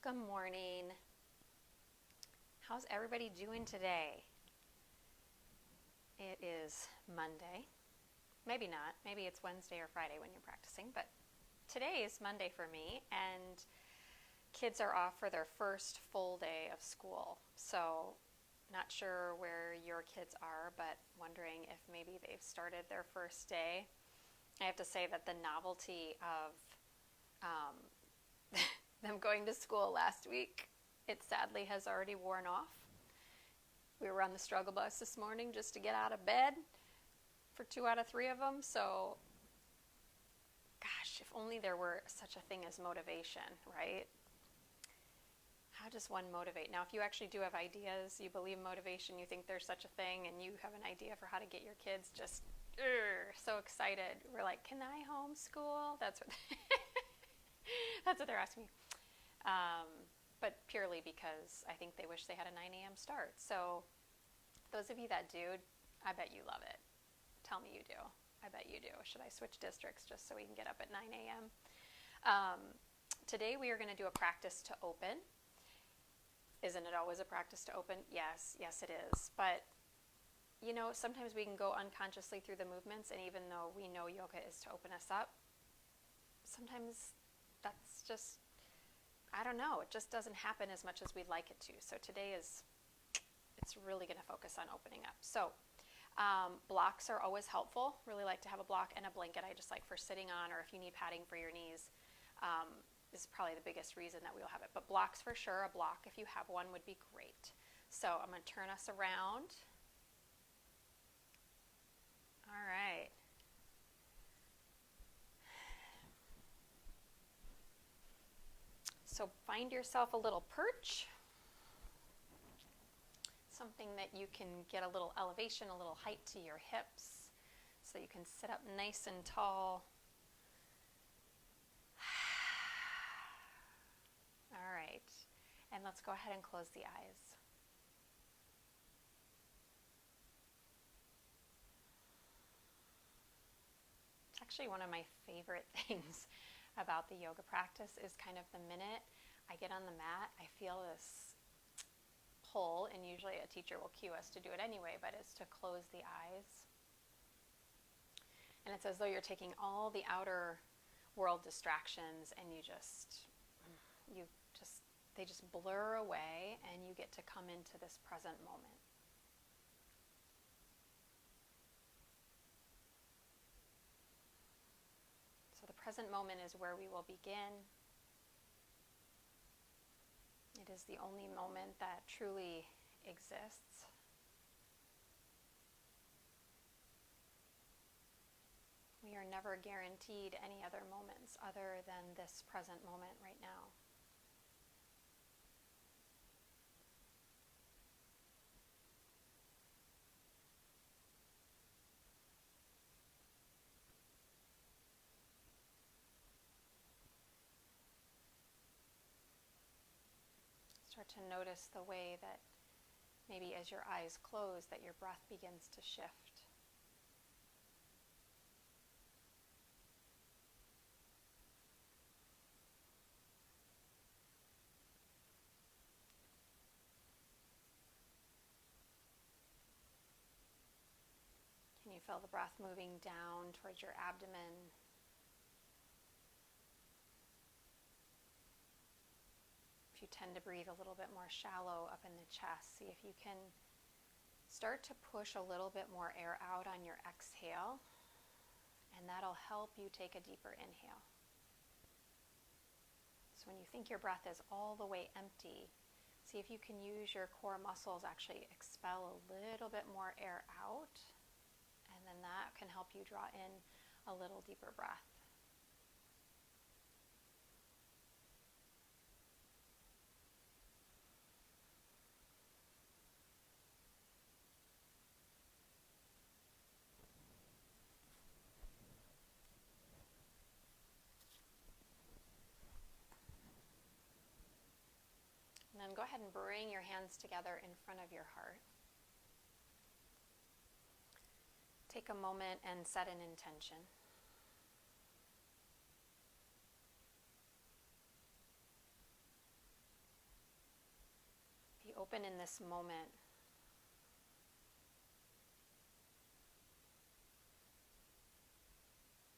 Good morning. How's everybody doing today? It is Monday. Maybe not. Maybe it's Wednesday or Friday when you're practicing, but today is Monday for me, and kids are off for their first full day of school. So, not sure where your kids are, but wondering if maybe they've started their first day. I have to say that the novelty of um, them going to school last week, it sadly has already worn off. We were on the struggle bus this morning just to get out of bed for 2 out of 3 of them. So, gosh, if only there were such a thing as motivation, right? How does one motivate? Now, if you actually do have ideas, you believe motivation, you think there's such a thing, and you have an idea for how to get your kids just so excited. We're like, can I homeschool? That's what that's what they're asking me. But purely because I think they wish they had a 9 a.m. start. So those of you that do, I bet you love it. Tell me you do. I bet you do. Should I switch districts just so we can get up at 9 a.m.? Today we are going to do a practice to open. Isn't it always a practice to open? Yes, it is. But you know, sometimes we can go unconsciously through the movements, and even though we know yoga is to open us up, sometimes that's just, I don't know, it just doesn't happen as much as we'd like it to. So today it's really going to focus on opening up. So blocks are always helpful. Really like to have a block and a blanket. I just like for sitting on, or if you need padding for your knees, is probably the biggest reason that we'll have it. But blocks for sure. A block, if you have one, would be great. So I'm going to turn us around. All right. So find yourself a little perch, something that you can get a little elevation, a little height to your hips, so you can sit up nice and tall. All right, and let's go ahead and close the eyes. It's actually one of my favorite things about the yoga practice is kind of the minute I get on the mat, I feel this pull, and usually a teacher will cue us to do it anyway, but it's to close the eyes. And it's as though you're taking all the outer world distractions and they just blur away, and you get to come into this present moment. So the present moment is where we will begin. It is the only moment that truly exists. We are never guaranteed any other moments other than this present moment right now. Start to notice the way that maybe as your eyes close, that your breath begins to shift. Can you feel the breath moving down towards your abdomen? If you tend to breathe a little bit more shallow up in the chest, see if you can start to push a little bit more air out on your exhale, and that'll help you take a deeper inhale. So when you think your breath is all the way empty, see if you can use your core muscles, actually expel a little bit more air out, and then that can help you draw in a little deeper breath. And then go ahead and bring your hands together in front of your heart. Take a moment and set an intention. open in this moment.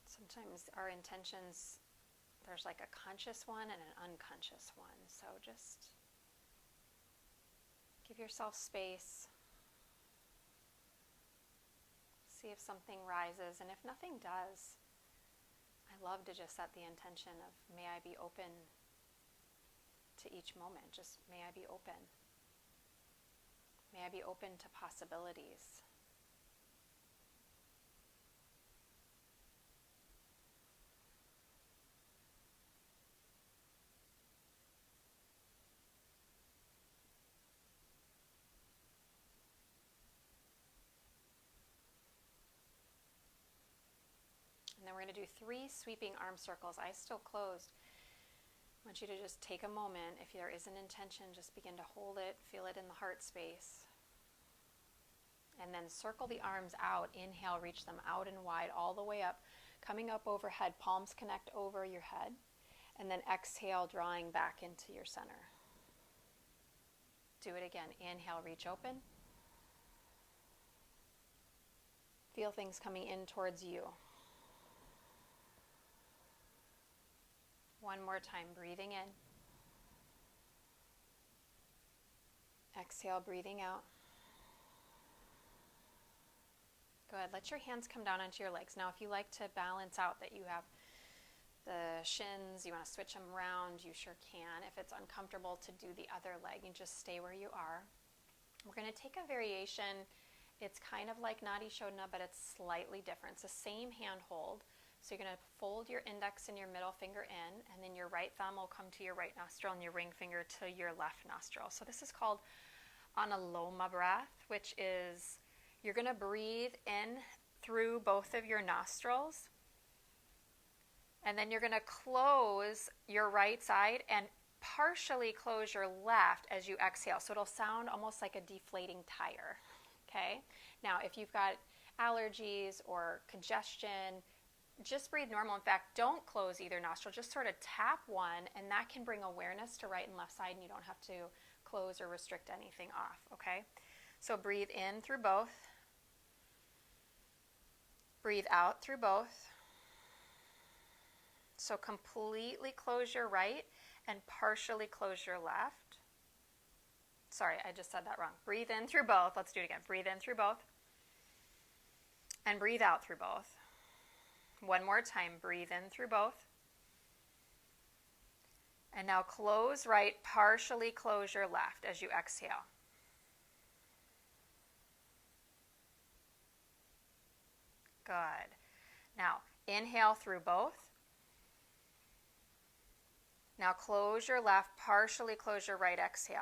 Sometimes our intentions, there's like a conscious one and an unconscious one. So just give yourself space. See if something rises, and if nothing does, I love to just set the intention of, may I be open to each moment. Just may I be open. May I be open to possibilities. And then we're going to do 3 sweeping arm circles, eyes still closed. I want you to just take a moment. If there is an intention, just begin to hold it, feel it in the heart space. And then circle the arms out. Inhale, reach them out and wide all the way up. Coming up overhead, palms connect over your head. And then exhale, drawing back into your center. Do it again. Inhale, reach open. Feel things coming in towards you. One more time, breathing in. Exhale, breathing out. Good. Let your hands come down onto your legs. Now, if you like to balance out that you have the shins, you want to switch them around, you sure can. If it's uncomfortable to do the other leg, you just stay where you are. We're going to take a variation. It's kind of like Nadi Shodhana, but it's slightly different. It's the same hand hold. So you're going to fold your index and your middle finger in, and then your right thumb will come to your right nostril and your ring finger to your left nostril. So this is called Analoma breath, which is you're going to breathe in through both of your nostrils, and then you're going to close your right side and partially close your left as you exhale. So it'll sound almost like a deflating tire. Okay? Now, if you've got allergies or congestion, just breathe normal. In fact, don't close either nostril. Just sort of tap one, and that can bring awareness to right and left side, and you don't have to close or restrict anything off, okay? So breathe in through both. Breathe out through both. So completely close your right and partially close your left. Sorry, I just said that wrong. Breathe in through both. Let's do it again. Breathe in through both. And breathe out through both. One more time, breathe in through both. And now close right, partially close your left as you exhale. Good. Now, inhale through both. Now close your left, partially close your right, exhale.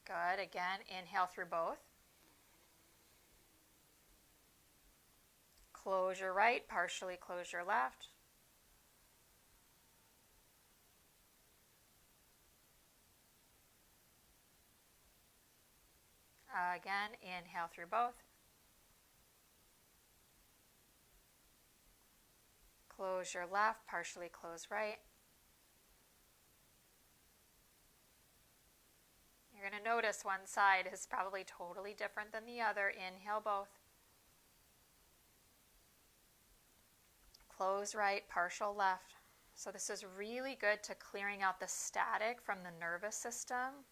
Good. Again, inhale through both. Close your right, partially close your left. Again, inhale through both. Close your left, partially close right. You're going to notice one side is probably totally different than the other. Inhale both. Close right, partial left. So this is really good to clearing out the static from the nervous system.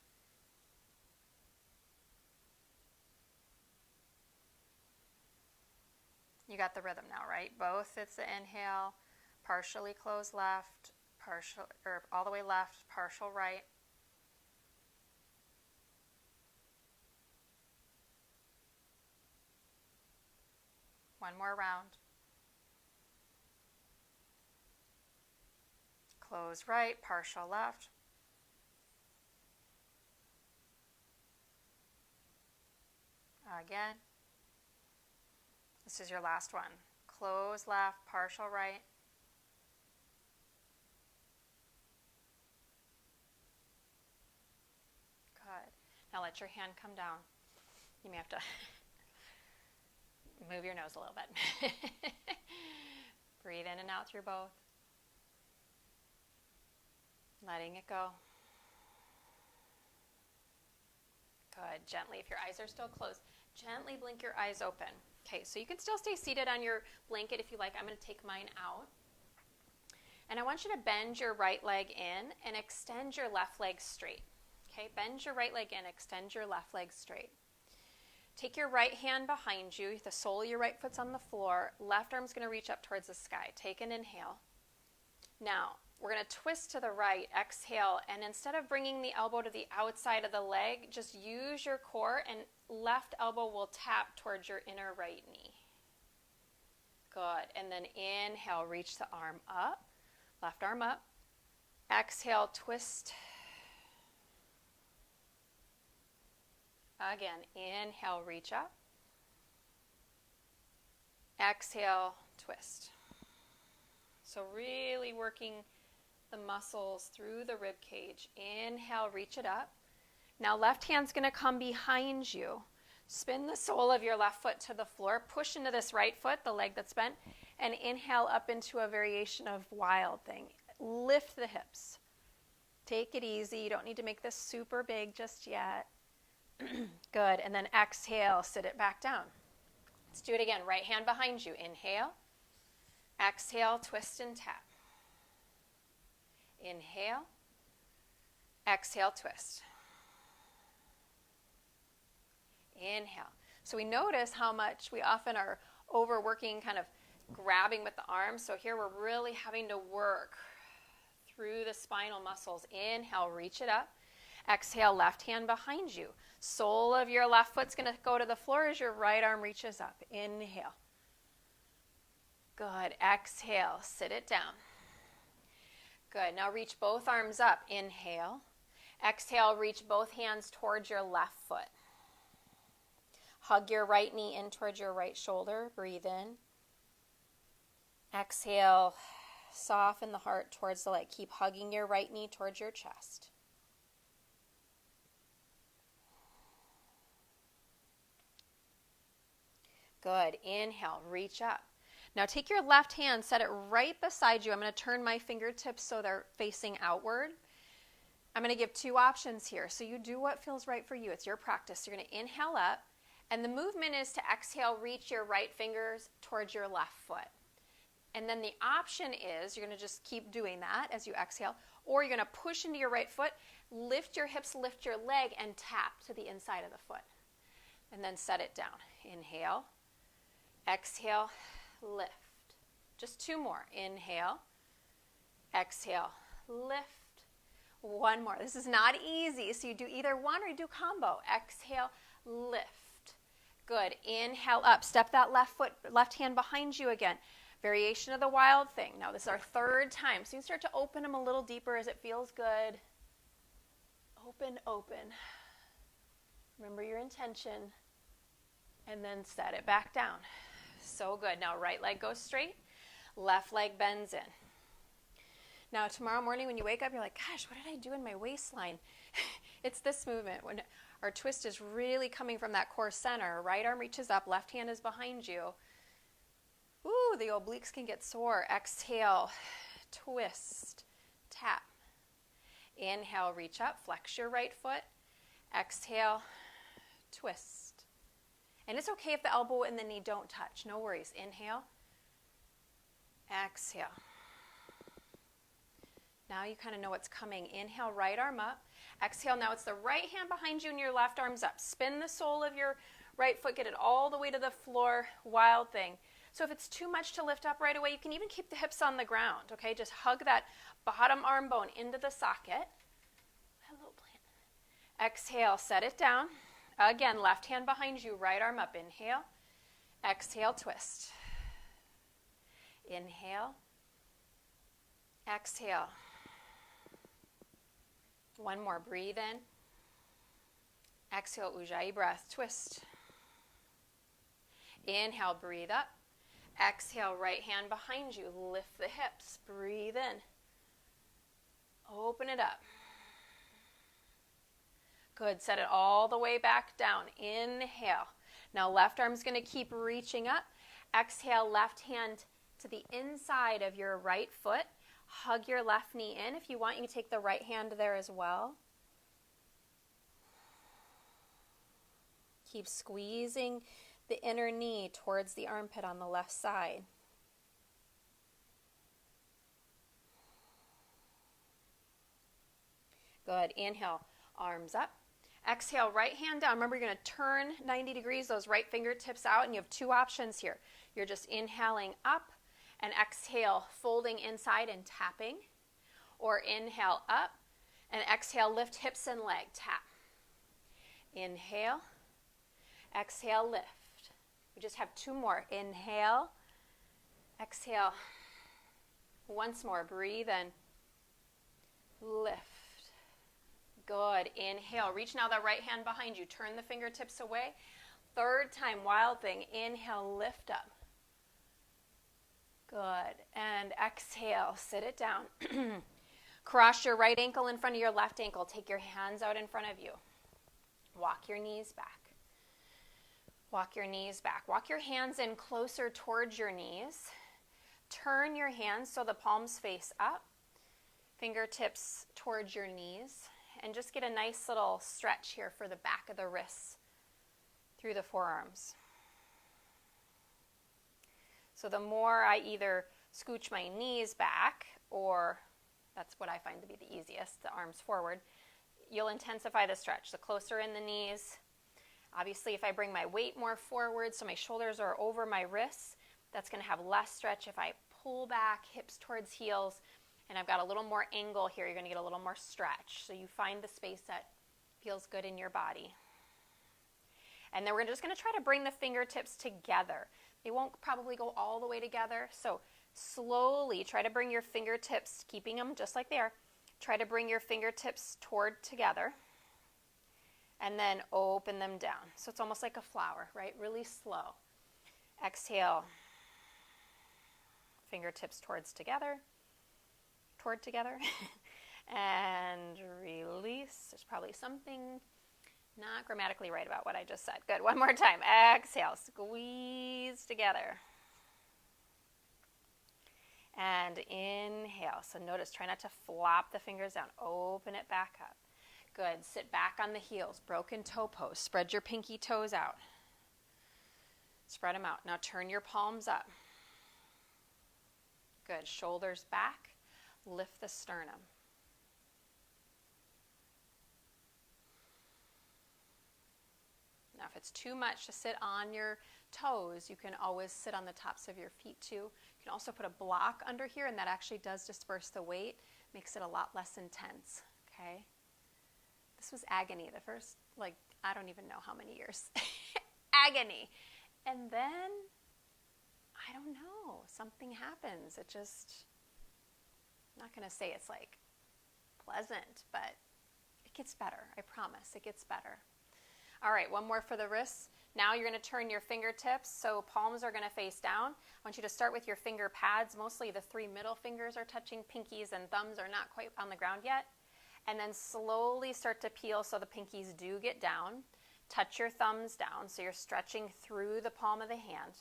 You got the rhythm now, right? Both, it's the inhale, partially close left, partial, or all the way left, partial right. One more round. Close right, partial left. Again. This is your last one. Close left, partial right. Good. Now let your hand come down. You may have to move your nose a little bit. Breathe in and out through both. Letting it go. Good. Gently, if your eyes are still closed, gently blink your eyes open. Okay, so you can still stay seated on your blanket if you like. I'm going to take mine out. And I want you to bend your right leg in and extend your left leg straight. Okay, bend your right leg in, extend your left leg straight. Take your right hand behind you. The sole of your right foot's on the floor. Left arm's going to reach up towards the sky. Take an inhale. Now, we're going to twist to the right, exhale, and instead of bringing the elbow to the outside of the leg, just use your core and left elbow will tap towards your inner right knee. Good. And then inhale, reach the arm up, left arm up. Exhale, twist. Again, inhale, reach up. Exhale, twist. So really working the muscles through the rib cage. Inhale, reach it up. Now left hand's going to come behind you. Spin the sole of your left foot to the floor. Push into this right foot, the leg that's bent, and inhale up into a variation of wild thing. Lift the hips. Take it easy. You don't need to make this super big just yet. Good. And then exhale, sit it back down. Let's do it again. Right hand behind you. Inhale. Exhale, twist and tap. Inhale. Exhale, twist. Inhale. So we notice how much we often are overworking, kind of grabbing with the arms. So here we're really having to work through the spinal muscles. Inhale, reach it up. Exhale, left hand behind you. Sole of your left foot's going to go to the floor as your right arm reaches up. Inhale. Good. Exhale, sit it down. Good. Now reach both arms up. Inhale. Exhale, reach both hands towards your left foot. Hug your right knee in towards your right shoulder. Breathe in. Exhale, soften the heart towards the leg. Keep hugging your right knee towards your chest. Good. Inhale, reach up. Now take your left hand, set it right beside you. I'm going to turn my fingertips so they're facing outward. I'm going to give two options here. So you do what feels right for you. It's your practice. You're going to inhale up, and the movement is to exhale, reach your right fingers towards your left foot. And then the option is you're going to just keep doing that as you exhale, or you're going to push into your right foot, lift your hips, lift your leg, and tap to the inside of the foot. And then set it down. Inhale. Exhale, lift. Just two more. Inhale, exhale, lift. One more. This is not easy, so you do either one or you do combo. Exhale, lift. Good. Inhale up. Step that left hand behind you again. Variation of the wild thing. Now this is our third time, so you can start to open them a little deeper as it feels good. Open, open. Remember your intention. And then set it back down. So good. Now right leg goes straight, left leg bends in. Now tomorrow morning when you wake up, you're like, gosh, what did I do in my waistline? It's this movement. When our twist is really coming from that core center, right arm reaches up, left hand is behind you. Ooh, the obliques can get sore. Exhale, twist, tap. Inhale, reach up, flex your right foot. Exhale, twist. And it's okay if the elbow and the knee don't touch. No worries. Inhale. Exhale. Now you kind of know what's coming. Inhale, right arm up. Exhale, now it's the right hand behind you and your left arm's up. Spin the sole of your right foot. Get it all the way to the floor. Wild thing. So if it's too much to lift up right away, you can even keep the hips on the ground. Okay, just hug that bottom arm bone into the socket. Hello, plant. Exhale, set it down. Again, left hand behind you, right arm up. Inhale. Exhale, twist. Inhale. Exhale. One more. Breathe in. Exhale, Ujjayi breath. Twist. Inhale, breathe up. Exhale, right hand behind you. Lift the hips. Breathe in. Open it up. Good. Set it all the way back down. Inhale. Now left arm's going to keep reaching up. Exhale, left hand to the inside of your right foot. Hug your left knee in. If you want, you can take the right hand there as well. Keep squeezing the inner knee towards the armpit on the left side. Good. Inhale, arms up. Exhale, right hand down. Remember, you're going to turn 90 degrees, those right fingertips out, and you have two options here. You're just inhaling up, and exhale, folding inside and tapping. Or inhale up, and exhale, lift hips and leg, tap. Inhale, exhale, lift. We just have two more. Inhale, exhale. Once more, breathe in, lift. Good. Inhale. Reach now the right hand behind you. Turn the fingertips away. Third time, wild thing. Inhale, lift up. Good. And exhale, sit it down. Cross your right ankle in front of your left ankle. Take your hands out in front of you. Walk your knees back. Walk your knees back. Walk your hands in closer towards your knees. Turn your hands so the palms face up. Fingertips towards your knees. And just get a nice little stretch here for the back of the wrists through the forearms. So the more I either scooch my knees back, or that's what I find to be the easiest, the arms forward, you'll intensify the stretch. The closer in the knees. Obviously, if I bring my weight more forward so my shoulders are over my wrists, that's going to have less stretch. If I pull back, hips towards heels, and I've got a little more angle here, you're going to get a little more stretch. So you find the space that feels good in your body. And then we're just going to try to bring the fingertips together. They won't probably go all the way together. So slowly try to bring your fingertips, keeping them just like they are. Try to bring your fingertips toward together. And then open them down. So it's almost like a flower, right? Really slow. Exhale. Fingertips towards together. Toward together. And release. There's probably something not grammatically right about what I just said. Good. One more time. Exhale. Squeeze together. And inhale. So notice, try not to flop the fingers down. Open it back up. Good. Sit back on the heels. Broken toe pose. Spread your pinky toes out. Spread them out. Now turn your palms up. Good. Shoulders back. Lift the sternum. Now if it's too much to sit on your toes, you can always sit on the tops of your feet too. You can also put a block under here, and that actually does disperse the weight, makes it a lot less intense, okay? This was agony the first, I don't even know how many years. Agony. And then, I don't know, something happens. It just... I'm not going to say it's pleasant, but it gets better. I promise it gets better. All right, one more for the wrists. Now you're going to turn your fingertips, so palms are going to face down. I want you to start with your finger pads. Mostly the three middle fingers are touching, pinkies and thumbs are not quite on the ground yet. And then slowly start to peel so the pinkies do get down. Touch your thumbs down so you're stretching through the palm of the hand.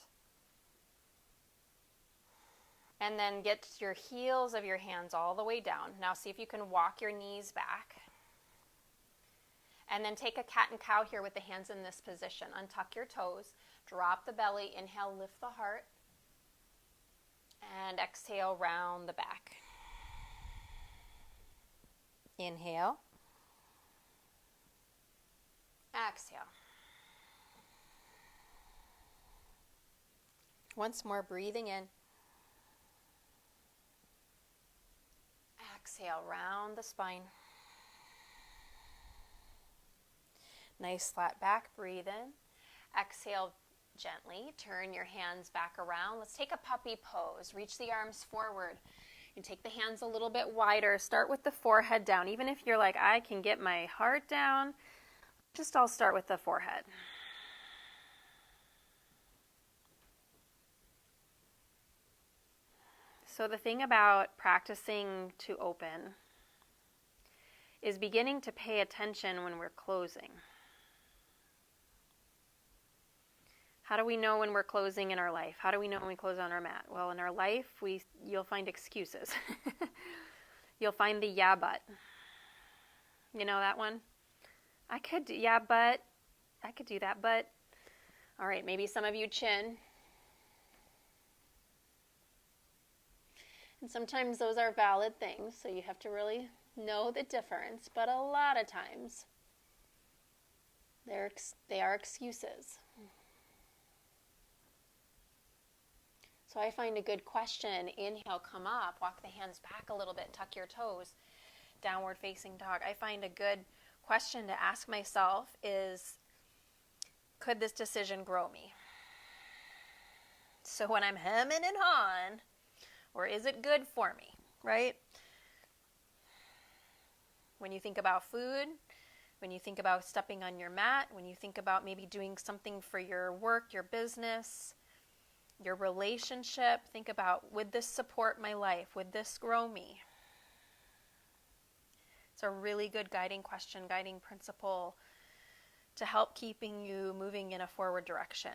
And then get your heels of your hands all the way down. Now see if you can walk your knees back. And then take a cat and cow here with the hands in this position. Untuck your toes. Drop the belly. Inhale, lift the heart. And exhale, round the back. Inhale. Exhale. Once more, breathing in. Exhale, round the spine. Nice flat back, breathe in. Exhale gently, turn your hands back around. Let's take a puppy pose. Reach the arms forward. And take the hands a little bit wider. Start with the forehead down. Even if you're like, I can get my heart down, I'll start with the forehead. So the thing about practicing to open is beginning to pay attention when we're closing. How do we know when we're closing in our life? How do we know when we close on our mat? Well, in our life, you'll find excuses. You'll find the yeah, but. You know that one? I could do that, but. All right, maybe some of you chin. And sometimes those are valid things, so you have to really know the difference. But a lot of times, they are excuses. So I find a good question. Inhale, come up, walk the hands back a little bit, tuck your toes, downward facing dog. I find a good question to ask myself is, could this decision grow me? So when I'm hemming and hawing, or is it good for me, right? When you think about food, when you think about stepping on your mat, when you think about maybe doing something for your work, your business, your relationship, think about, would this support my life? Would this grow me? It's a really good guiding question, guiding principle to help keeping you moving in a forward direction.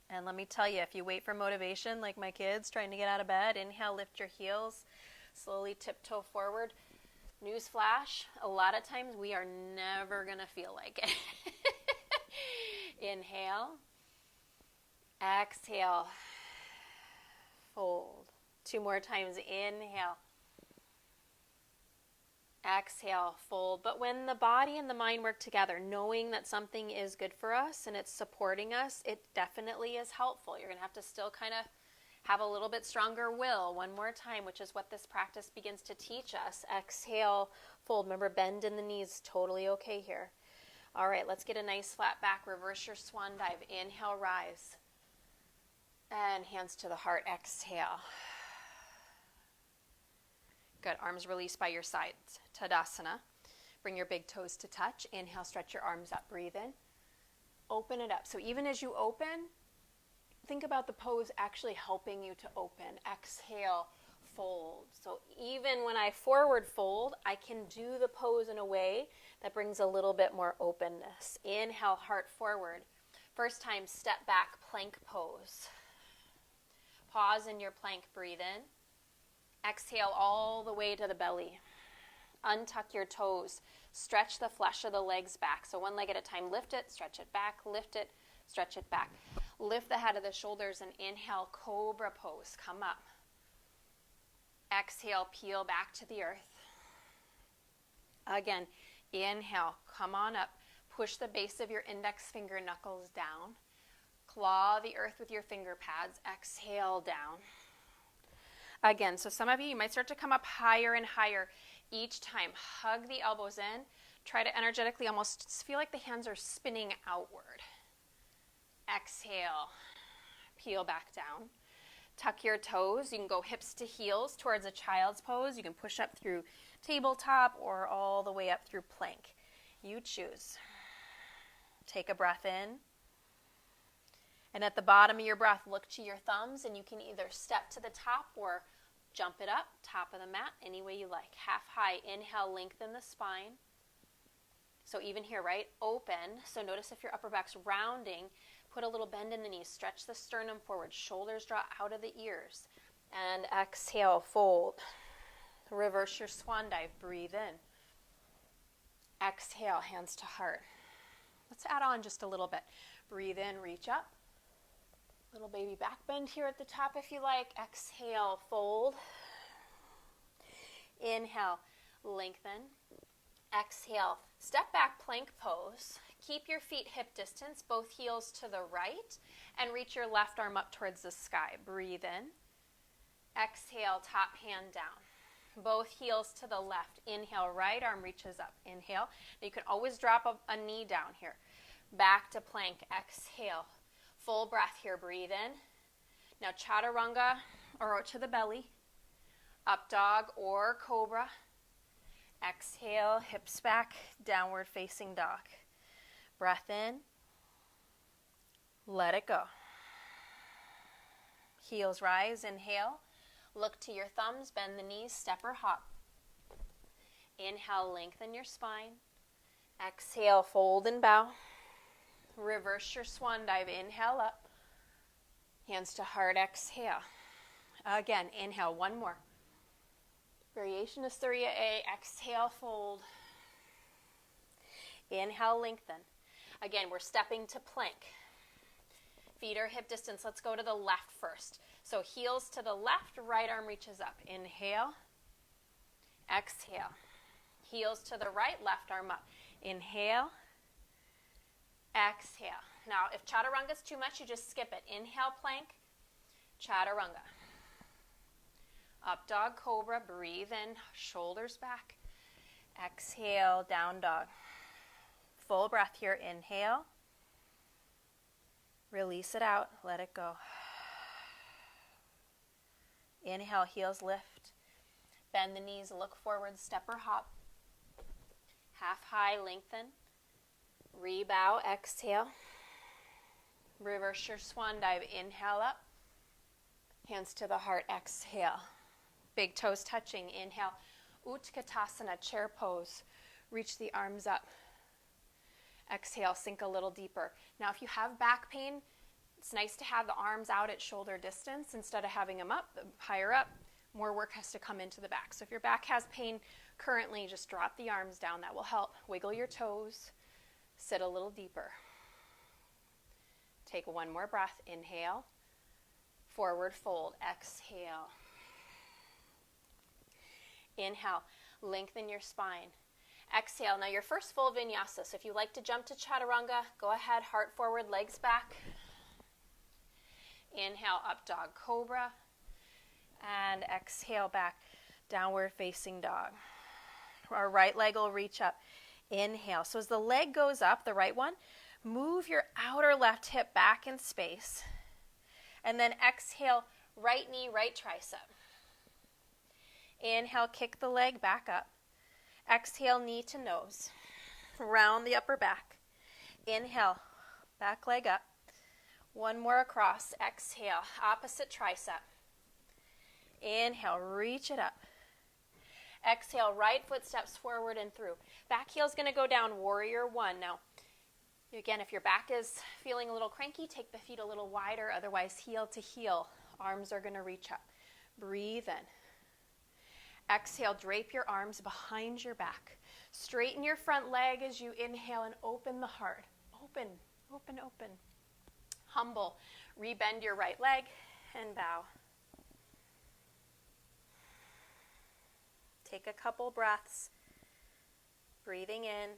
And let me tell you, if you wait for motivation, like my kids trying to get out of bed, inhale, lift your heels, slowly tiptoe forward. Newsflash, a lot of times we are never going to feel like it. Inhale. Exhale. Fold. 2 more times. Inhale. Exhale, fold. But when the body and the mind work together, knowing that something is good for us and it's supporting us, it definitely is helpful. You're going to have to still kind of have a little bit stronger will. One more time, which is what this practice begins to teach us. Exhale, fold. Remember, bend in the knees. Totally okay here. All right, let's get a nice flat back. Reverse your swan dive. Inhale, rise. And hands to the heart. Exhale. Good. Arms released by your sides. Tadasana. Bring your big toes to touch. Inhale, stretch your arms up. Breathe in. Open it up. So even as you open, think about the pose actually helping you to open. Exhale, fold. So even when I forward fold, I can do the pose in a way that brings a little bit more openness. Inhale, heart forward. First time, step back, plank pose. Pause in your plank, breathe in. Exhale all the way to the belly. Untuck your toes. Stretch the flesh of the legs back. So one leg at a time. Lift it, stretch it back, lift it, stretch it back. Lift the head of the shoulders and inhale, cobra pose. Come up. Exhale, peel back to the earth. Again, inhale, come on up. Push the base of your index finger knuckles down. Claw the earth with your finger pads. Exhale, down. Again, so some of you might start to come up higher and higher each time. Hug the elbows in. Try to energetically almost feel like the hands are spinning outward. Exhale, peel back down. Tuck your toes. You can go hips to heels towards a child's pose. You can push up through tabletop or all the way up through plank. You choose. Take a breath in. And at the bottom of your breath, look to your thumbs, and you can either step to the top or jump it up, top of the mat, any way you like. Half high, inhale, lengthen the spine. So even here, right, open. So notice if your upper back's rounding, put a little bend in the knees, stretch the sternum forward, shoulders draw out of the ears. And exhale, fold. Reverse your swan dive, breathe in. Exhale, hands to heart. Let's add on just a little bit. Breathe in, reach up. Little baby back bend here at the top if you like. Exhale, fold. Inhale, lengthen. Exhale, step back plank pose. Keep your feet hip distance, both heels to the right, and reach your left arm up towards the sky. Breathe in. Exhale, top hand down. Both heels to the left. Inhale, right arm reaches up. Inhale. Now you can always drop a knee down here. Back to plank. Exhale. Full breath here. Breathe in. Now chaturanga or to the belly. Up dog or cobra. Exhale, hips back, downward facing dog. Breath in. Let it go. Heels rise. Inhale. Look to your thumbs, bend the knees, step or hop. Inhale, lengthen your spine. Exhale, fold and bow. Reverse your swan dive. Inhale up. Hands to heart. Exhale. Again, inhale. One more. Variation of Surya A. Exhale, fold. Inhale, lengthen. Again, we're stepping to plank. Feet are hip distance. Let's go to the left first. So heels to the left, right arm reaches up. Inhale. Exhale. Heels to the right, left arm up. Inhale. Exhale. Now, if chaturanga is too much, you just skip it. Inhale, plank. Chaturanga. Up dog, cobra. Breathe in. Shoulders back. Exhale, down dog. Full breath here. Inhale. Release it out. Let it go. Inhale, heels lift. Bend the knees, look forward, step or hop. Half high, lengthen. Rebow, exhale. Reverse your swan dive. Inhale up. Hands to the heart, exhale. Big toes touching. Inhale. Utkatasana, chair pose. Reach the arms up. Exhale, sink a little deeper. Now, if you have back pain, it's nice to have the arms out at shoulder distance instead of having them up, higher up. More work has to come into the back. So if your back has pain currently, just drop the arms down. That will help. Wiggle your toes. Sit a little deeper. Take one more breath. Inhale. Forward fold. Exhale. Inhale. Lengthen your spine. Exhale. Now your first full vinyasa. So if you like to jump to chaturanga, go ahead. Heart forward, legs back. Inhale, up dog cobra. And exhale back, downward facing dog. Our right leg will reach up. Inhale. So as the leg goes up, the right one, move your outer left hip back in space. And then exhale, right knee, right tricep. Inhale, kick the leg back up. Exhale, knee to nose. Round the upper back. Inhale, back leg up. One more across. Exhale, opposite tricep. Inhale, reach it up. Exhale, right foot steps forward and through. Back heel's going to go down, warrior one. Now, again, if your back is feeling a little cranky, take the feet a little wider. Otherwise, heel to heel. Arms are going to reach up. Breathe in. Exhale, drape your arms behind your back. Straighten your front leg as you inhale and open the heart. Open, open, open. Humble. Rebend your right leg and bow. Take a couple breaths. Breathing in.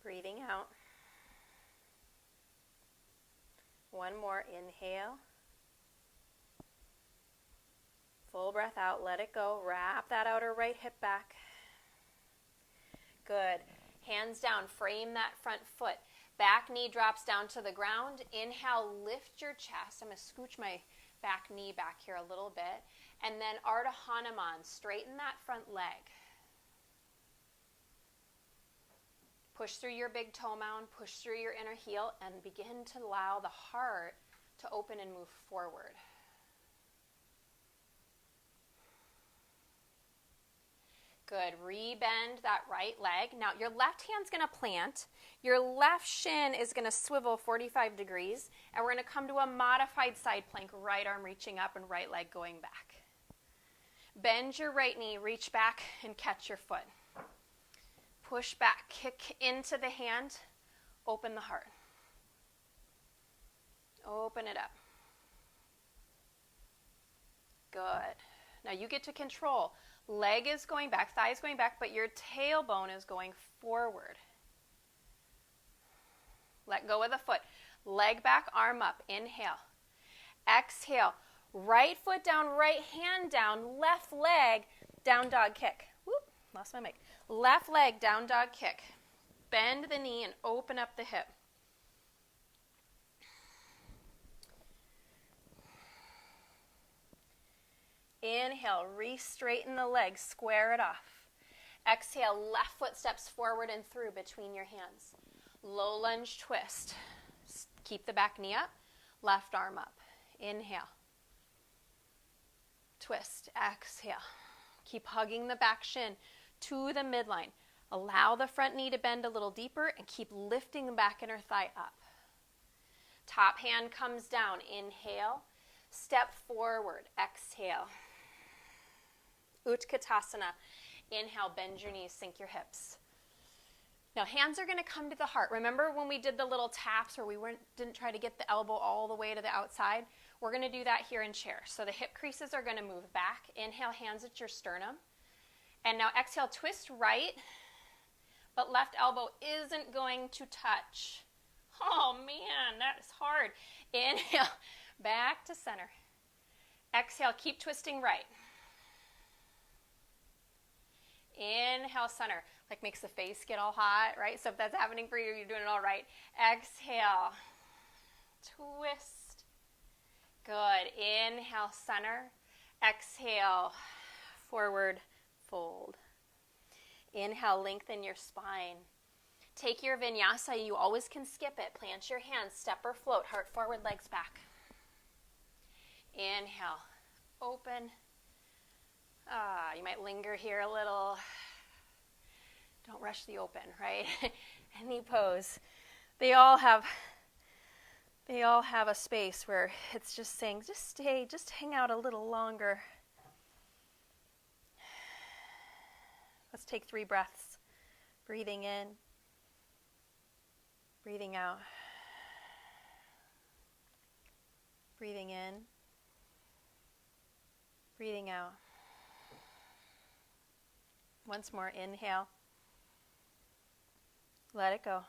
Breathing out. One more. Inhale. Full breath out. Let it go. Wrap that outer right hip back. Good. Hands down. Frame that front foot. Back knee drops down to the ground. Inhale. Lift your chest. I'm going to scooch my back knee back here a little bit. And then Ardha Hanuman. Straighten that front leg. Push through your big toe mound. Push through your inner heel. And begin to allow the heart to open and move forward. Good. Rebend that right leg. Now, your left hand's going to plant. Your left shin is going to swivel 45 degrees. And we're going to come to a modified side plank, right arm reaching up and right leg going back. Bend your right knee, reach back and catch your foot. Push back, kick into the hand, open the heart. Open it up. Good. Now you get to control. Leg is going back, thigh is going back, but your tailbone is going forward. Let go of the foot. Leg back, arm up. Inhale. Exhale. Right foot down, right hand down, left leg, down dog kick. Whoop, lost my mic. Left leg, down dog kick. Bend the knee and open up the hip. Inhale, re-straighten the leg, square it off. Exhale, left foot steps forward and through between your hands. Low lunge twist. Keep the back knee up, left arm up. Inhale. Twist, exhale. Keep hugging the back shin to the midline. Allow the front knee to bend a little deeper and keep lifting the back inner thigh up. Top hand comes down. Inhale. Step forward. Exhale. Utkatasana. Inhale, bend your knees, sink your hips. Now, hands are going to come to the heart. Remember when we did the little taps where we didn't try to get the elbow all the way to the outside? We're going to do that here in chair. So the hip creases are going to move back. Inhale, hands at your sternum. And now exhale, twist right, but left elbow isn't going to touch. Oh man, that is hard. Inhale, back to center. Exhale, keep twisting right. Inhale, center. Like makes the face get all hot, right? So if that's happening for you, you're doing it all right. Exhale, twist. Good. Inhale, center. Exhale, forward, fold. Inhale, lengthen your spine. Take your vinyasa. You always can skip it. Plant your hands, step or float. Heart forward, legs back. Inhale, open. You might linger here a little. Don't rush the open, right? Any pose. They all have a space where it's just saying, just stay, just hang out a little longer. Let's take 3 breaths. Breathing in, breathing out. Breathing in, breathing out. Once more, inhale. Let it go.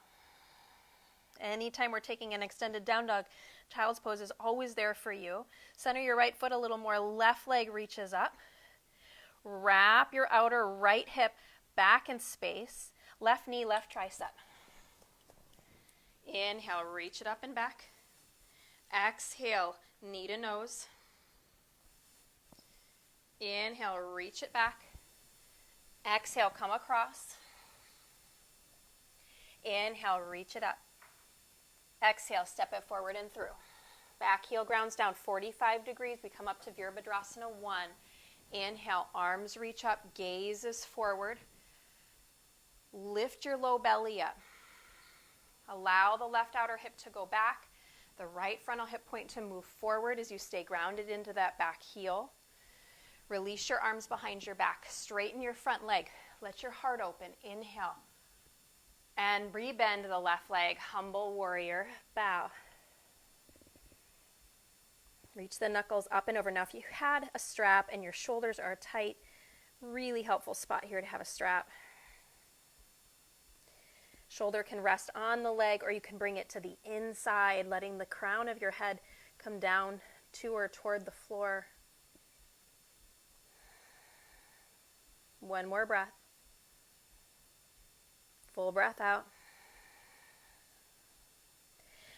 Anytime we're taking an extended down dog, child's pose is always there for you. Center your right foot a little more. Left leg reaches up. Wrap your outer right hip back in space. Left knee, left tricep. Inhale, reach it up and back. Exhale, knee to nose. Inhale, reach it back. Exhale, come across. Inhale, reach it up. Exhale, step it forward and through. Back heel grounds down 45 degrees. We come up to Virabhadrasana 1. Inhale, arms reach up, gaze is forward. Lift your low belly up. Allow the left outer hip to go back, the right frontal hip point to move forward as you stay grounded into that back heel. Release your arms behind your back. Straighten your front leg. Let your heart open. Inhale. And rebend the left leg. Humble warrior. Bow. Reach the knuckles up and over. Now, if you had a strap and your shoulders are tight, really helpful spot here to have a strap. Shoulder can rest on the leg, or you can bring it to the inside, letting the crown of your head come down to or toward the floor. One more breath. Full breath out.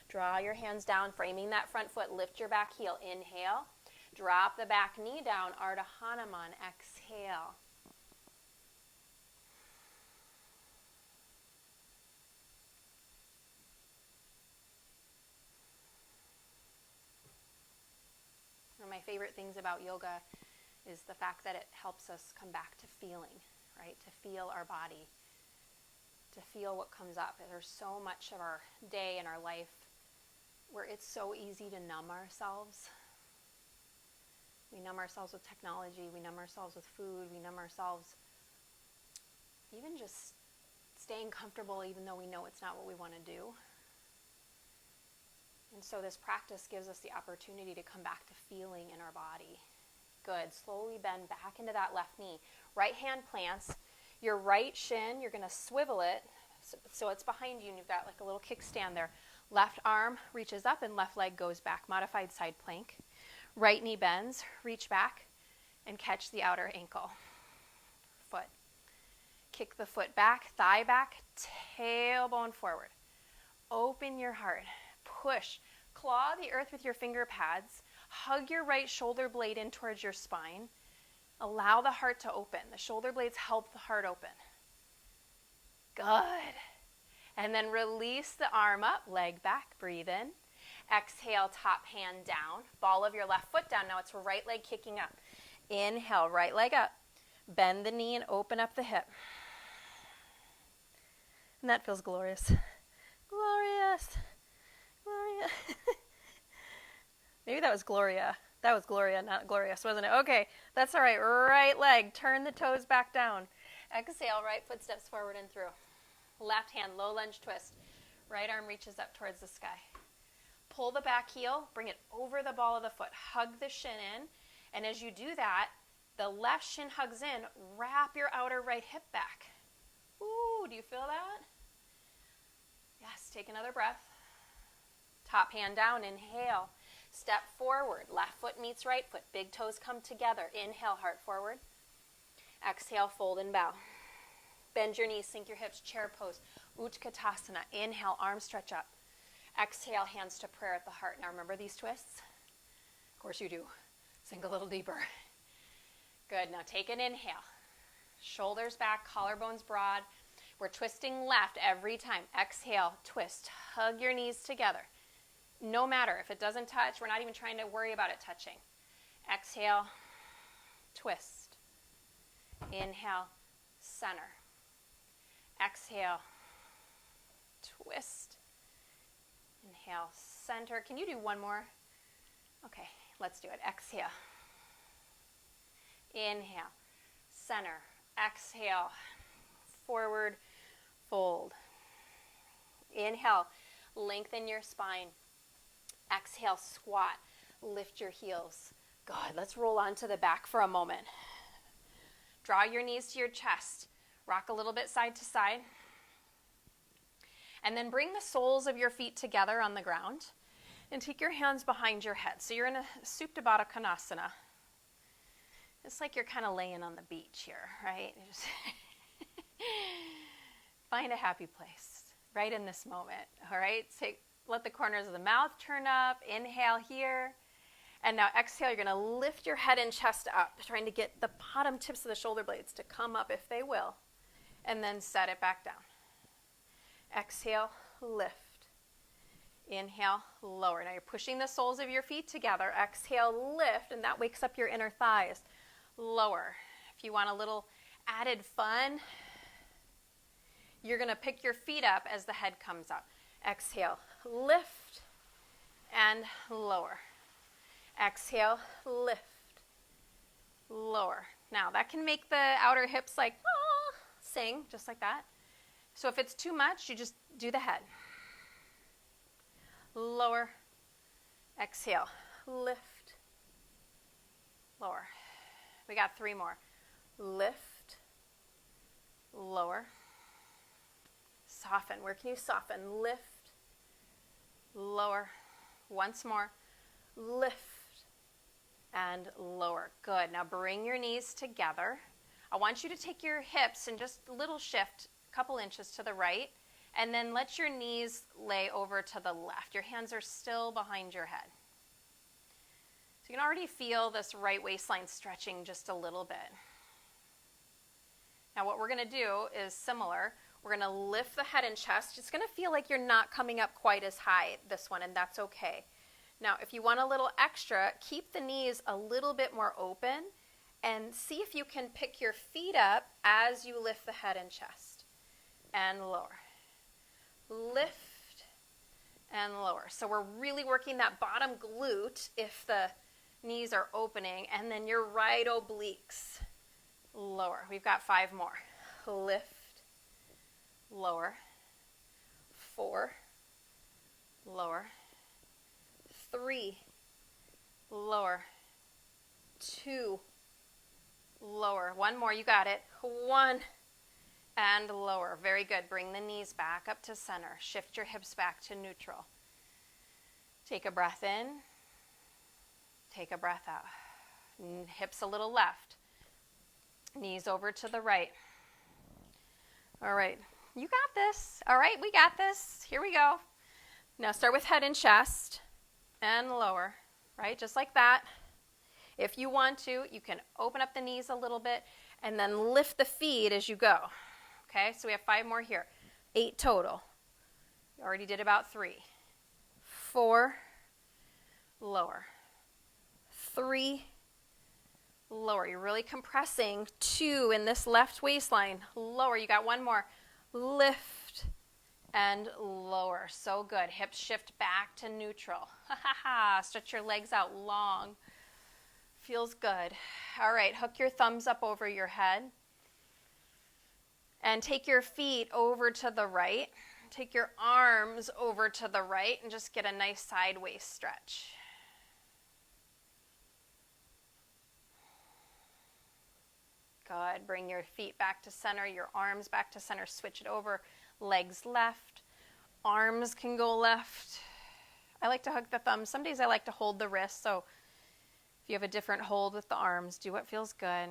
Draw your hands down, framing that front foot. Lift your back heel. Inhale. Drop the back knee down. Ardha Hanuman. Exhale. One of my favorite things about yoga is the fact that it helps us come back to feeling, right? To feel our body, to feel what comes up. There's so much of our day and our life where it's so easy to numb ourselves. We numb ourselves with technology, we numb ourselves with food, we numb ourselves even just staying comfortable even though we know it's not what we want to do. And so this practice gives us the opportunity to come back to feeling in our body. Good. Slowly bend back into that left knee. Right hand plants. Your right shin, you're going to swivel it so it's behind you and you've got like a little kickstand there. Left arm reaches up and left leg goes back. Modified side plank. Right knee bends. Reach back and catch the outer ankle. Foot. Kick the foot back, thigh back, tailbone forward. Open your heart. Push. Claw the earth with your finger pads. Hug your right shoulder blade in towards your spine. Allow the heart to open. The shoulder blades help the heart open. Good. And then release the arm up, leg back, breathe in. Exhale, top hand down. Ball of your left foot down. Now it's right leg kicking up. Inhale, right leg up. Bend the knee and open up the hip. And that feels glorious. Glorious. Gloria. Maybe that was Gloria. That was Gloria, not glorious, wasn't it? Okay, that's all right. Right leg, turn the toes back down. Exhale, right foot steps forward and through. Left hand, low lunge twist. Right arm reaches up towards the sky. Pull the back heel, bring it over the ball of the foot. Hug the shin in, and as you do that, the left shin hugs in. Wrap your outer right hip back. Ooh, do you feel that? Yes, take another breath. Top hand down, inhale. Step forward, left foot meets right foot. Big toes come together. Inhale, heart forward. Exhale, fold and bow. Bend your knees, sink your hips, chair pose. Utkatasana. Inhale, arms stretch up. Exhale, hands to prayer at the heart. Now remember these twists? Of course you do. Sink a little deeper. Good, now take an inhale. Shoulders back, collarbones broad. We're twisting left every time. Exhale, twist. Hug your knees together. No matter if it doesn't touch, we're not even trying to worry about it touching. Exhale, twist. Inhale, center. Exhale, twist. Inhale, center. Can you do one more? Okay, let's do it. Exhale. Inhale, center. Exhale, forward, fold. Inhale, lengthen your spine. Exhale, squat. Lift your heels. Good. Let's roll onto the back for a moment. Draw your knees to your chest. Rock a little bit side to side. And then bring the soles of your feet together on the ground and take your hands behind your head. So you're in a Supta Baddha Konasana. It's like you're kind of laying on the beach here, right? Just find a happy place right in this moment, all right? Let the corners of the mouth turn up. Inhale here. And now exhale, you're going to lift your head and chest up, trying to get the bottom tips of the shoulder blades to come up if they will. And then set it back down. Exhale, lift. Inhale, lower. Now you're pushing the soles of your feet together. Exhale, lift, and that wakes up your inner thighs. Lower. If you want a little added fun, you're going to pick your feet up as the head comes up. Exhale, lift, and lower. Exhale, lift, lower. Now that can make the outer hips like, ah, sing, just like that. So if it's too much, you just do the head. Lower, exhale, lift, lower. We got 3 more. Lift, lower, soften. Where can you soften? Lift, lower. Once more. Lift and lower. Good. Now bring your knees together. I want you to take your hips and just a little shift, a couple inches to the right, and then let your knees lay over to the left. Your hands are still behind your head. So you can already feel this right waistline stretching just a little bit. Now what we're going to do is similar. We're going to lift the head and chest. It's going to feel like you're not coming up quite as high this one, and that's okay. Now, if you want a little extra, keep the knees a little bit more open and see if you can pick your feet up as you lift the head and chest. And lower. Lift and lower. So we're really working that bottom glute if the knees are opening, and then your right obliques. Lower. We've got 5 more. Lift, lower, 4, lower, 3, lower, 2, lower. 1 more, you got it. 1, and lower. Very good. Bring the knees back up to center. Shift your hips back to neutral. Take a breath in. Take a breath out. Hips a little left. Knees over to the right. All right. You got this. All right, we got this. Here we go. Now start with head and chest. And lower, right? Just like that. If you want to, you can open up the knees a little bit and then lift the feet as you go. Okay, so we have 5 more here. 8 total. You already did about 3. 4, lower. 3, lower. You're really compressing. 2 in this left waistline. Lower. You got 1 more. Lift and lower. So good. Hips shift back to neutral. Ha ha ha. Stretch your legs out long. Feels good. All right, hook your thumbs up over your head. And take your feet over to the right. Take your arms over to the right and just get a nice sideways stretch. Good. Bring your feet back to center, your arms back to center. Switch it over. Legs left. Arms can go left. I like to hook the thumbs. Some days I like to hold the wrist. So if you have a different hold with the arms, do what feels good.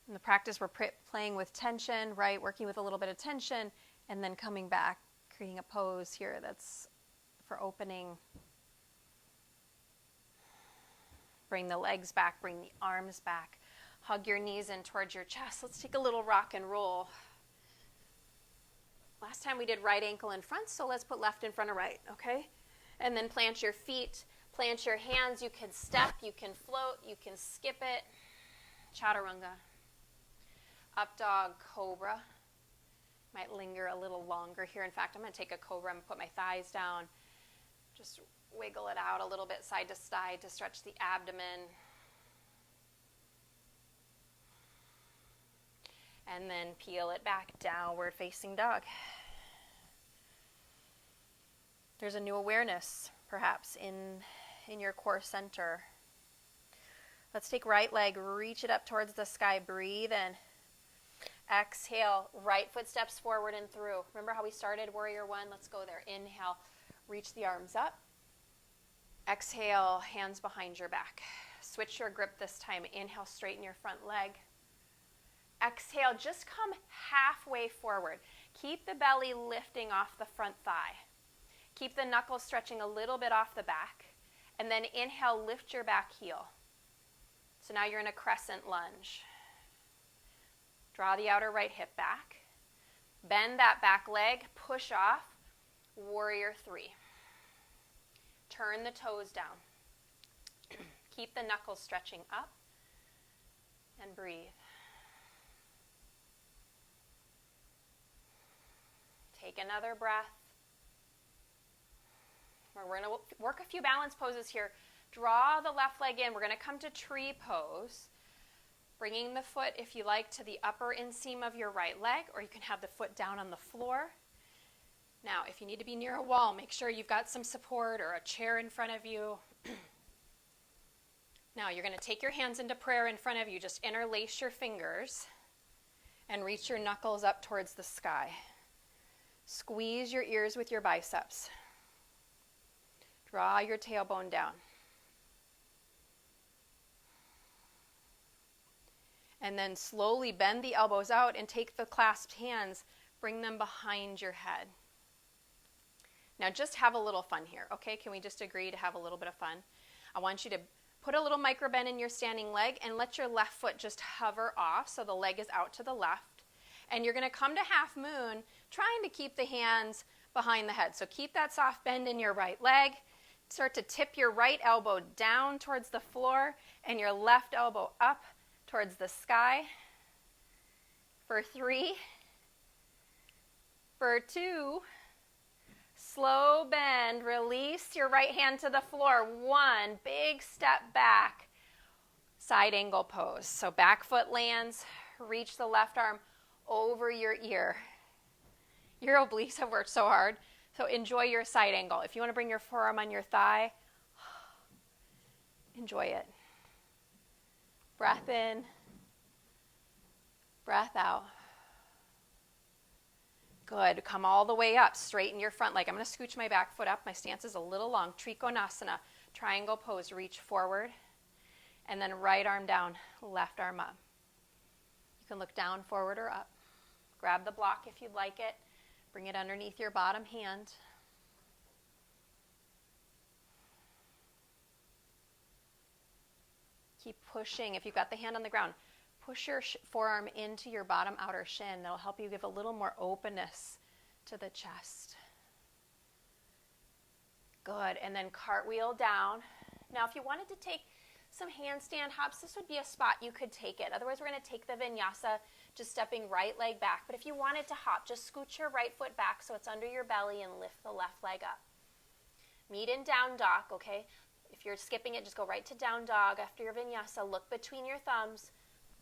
In the practice, we're playing with tension, right? Working with a little bit of tension and then coming back, creating a pose here that's for opening. Bring the legs back, bring the arms back. Hug your knees in towards your chest. Let's take a little rock and roll. Last time we did right ankle in front, so let's put left in front of right, okay? And then plant your feet, plant your hands. You can step, you can float, you can skip it. Chaturanga. Up dog, cobra. Might linger a little longer here. In fact, I'm going to take a cobra. I'm going to put my thighs down. Just wiggle it out a little bit side to side to stretch the abdomen. And then peel it back, downward facing dog. There's a new awareness, perhaps, in your core center. Let's take right leg, reach it up towards the sky, breathe in. Exhale, right foot steps forward and through. Remember how we started warrior one? Let's go there. Inhale, reach the arms up. Exhale, hands behind your back. Switch your grip this time. Inhale, straighten your front leg. Exhale, just come halfway forward. Keep the belly lifting off the front thigh. Keep the knuckles stretching a little bit off the back. And then inhale, lift your back heel. So now you're in a crescent lunge. Draw the outer right hip back. Bend that back leg, push off, warrior three. Turn the toes down. Keep the knuckles stretching up and breathe. Take another breath. We're going to work a few balance poses here. Draw the left leg in. We're going to come to tree pose. Bringing the foot, if you like, to the upper inseam of your right leg, or you can have the foot down on the floor. Now, if you need to be near a wall, make sure you've got some support or a chair in front of you. Now, you're going to take your hands into prayer in front of you. Just interlace your fingers and reach your knuckles up towards the sky. Squeeze your ears with your biceps. Draw your tailbone down. And then slowly bend the elbows out and take the clasped hands, bring them behind your head. Now just have a little fun here, okay? Can we just agree to have a little bit of fun? I want you to put a little micro bend in your standing leg and let your left foot just hover off so the leg is out to the left. And you're going to come to half moon, trying to keep the hands behind the head. So keep that soft bend in your right leg. Start to tip your right elbow down towards the floor and your left elbow up towards the sky. For 3, for 2, slow bend, release your right hand to the floor. 1, big step back, side angle pose. So back foot lands, reach the left arm over your ear. Your obliques have worked so hard, so enjoy your side angle. If you want to bring your forearm on your thigh, enjoy it. Breath in, breath out. Good. Come all the way up. Straighten your front leg. I'm going to scooch my back foot up. My stance is a little long. Trikonasana, triangle pose. Reach forward. And then right arm down, left arm up. You can look down, forward, or up. Grab the block if you'd like it. Bring it underneath your bottom hand. Keep pushing. If you've got the hand on the ground, push your forearm into your bottom outer shin. That'll help you give a little more openness to the chest. Good. And then cartwheel down. Now, if you wanted to take some handstand hops, this would be a spot you could take it. Otherwise, we're going to take the vinyasa just stepping right leg back. But if you wanted to hop, just scoot your right foot back so it's under your belly and lift the left leg up. Meet in down dog, okay? If you're skipping it, just go right to down dog after your vinyasa. Look between your thumbs.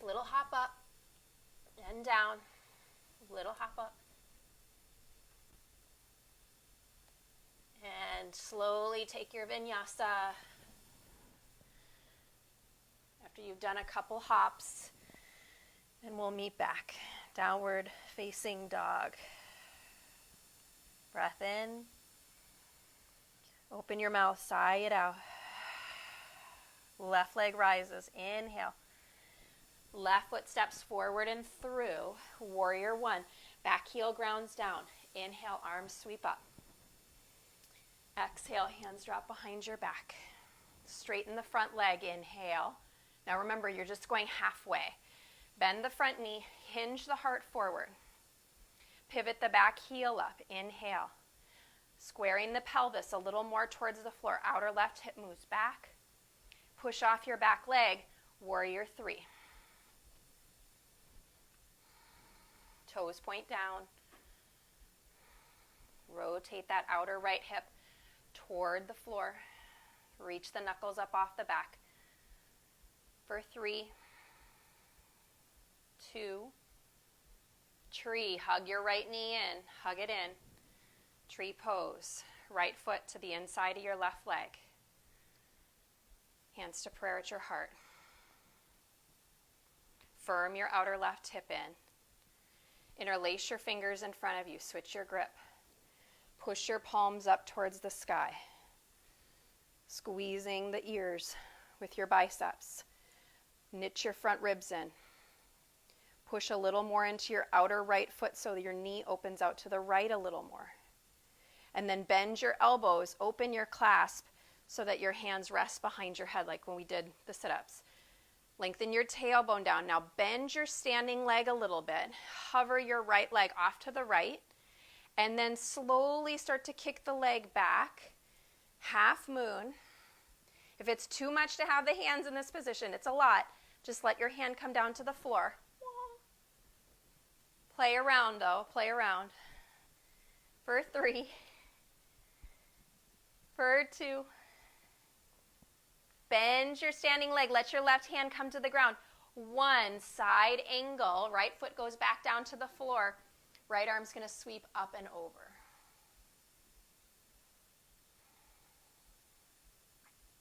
Little hop up and down. Little hop up. And slowly take your vinyasa. After you've done a couple hops, and we'll meet back. Downward facing dog. Breath in. Open your mouth, sigh it out. Left leg rises. Inhale. Left foot steps forward and through. Warrior one. Back heel grounds down. Inhale, arms sweep up. Exhale, hands drop behind your back. Straighten the front leg. Inhale. Now remember, you're just going halfway. Bend the front knee. Hinge the heart forward. Pivot the back heel up. Inhale. Squaring the pelvis a little more towards the floor. Outer left hip moves back. Push off your back leg. Warrior three. Toes point down. Rotate that outer right hip toward the floor. Reach the knuckles up off the back. For 3, 2, tree. Hug your right knee in. Hug it in. Tree pose. Right foot to the inside of your left leg. Hands to prayer at your heart. Firm your outer left hip in. Interlace your fingers in front of you. Switch your grip. Push your palms up towards the sky. Squeezing the ears with your biceps. Knit your front ribs in. Push a little more into your outer right foot so that your knee opens out to the right a little more. And then bend your elbows, open your clasp so that your hands rest behind your head like when we did the sit-ups. Lengthen your tailbone down. Now bend your standing leg a little bit. Hover your right leg off to the right. And then slowly start to kick the leg back. Half moon. If it's too much to have the hands in this position, it's a lot. Just let your hand come down to the floor. Play around though, play around. For 3. For 2. Bend your standing leg. Let your left hand come to the ground. 1, side angle. Right foot goes back down to the floor. Right arm's going to sweep up and over.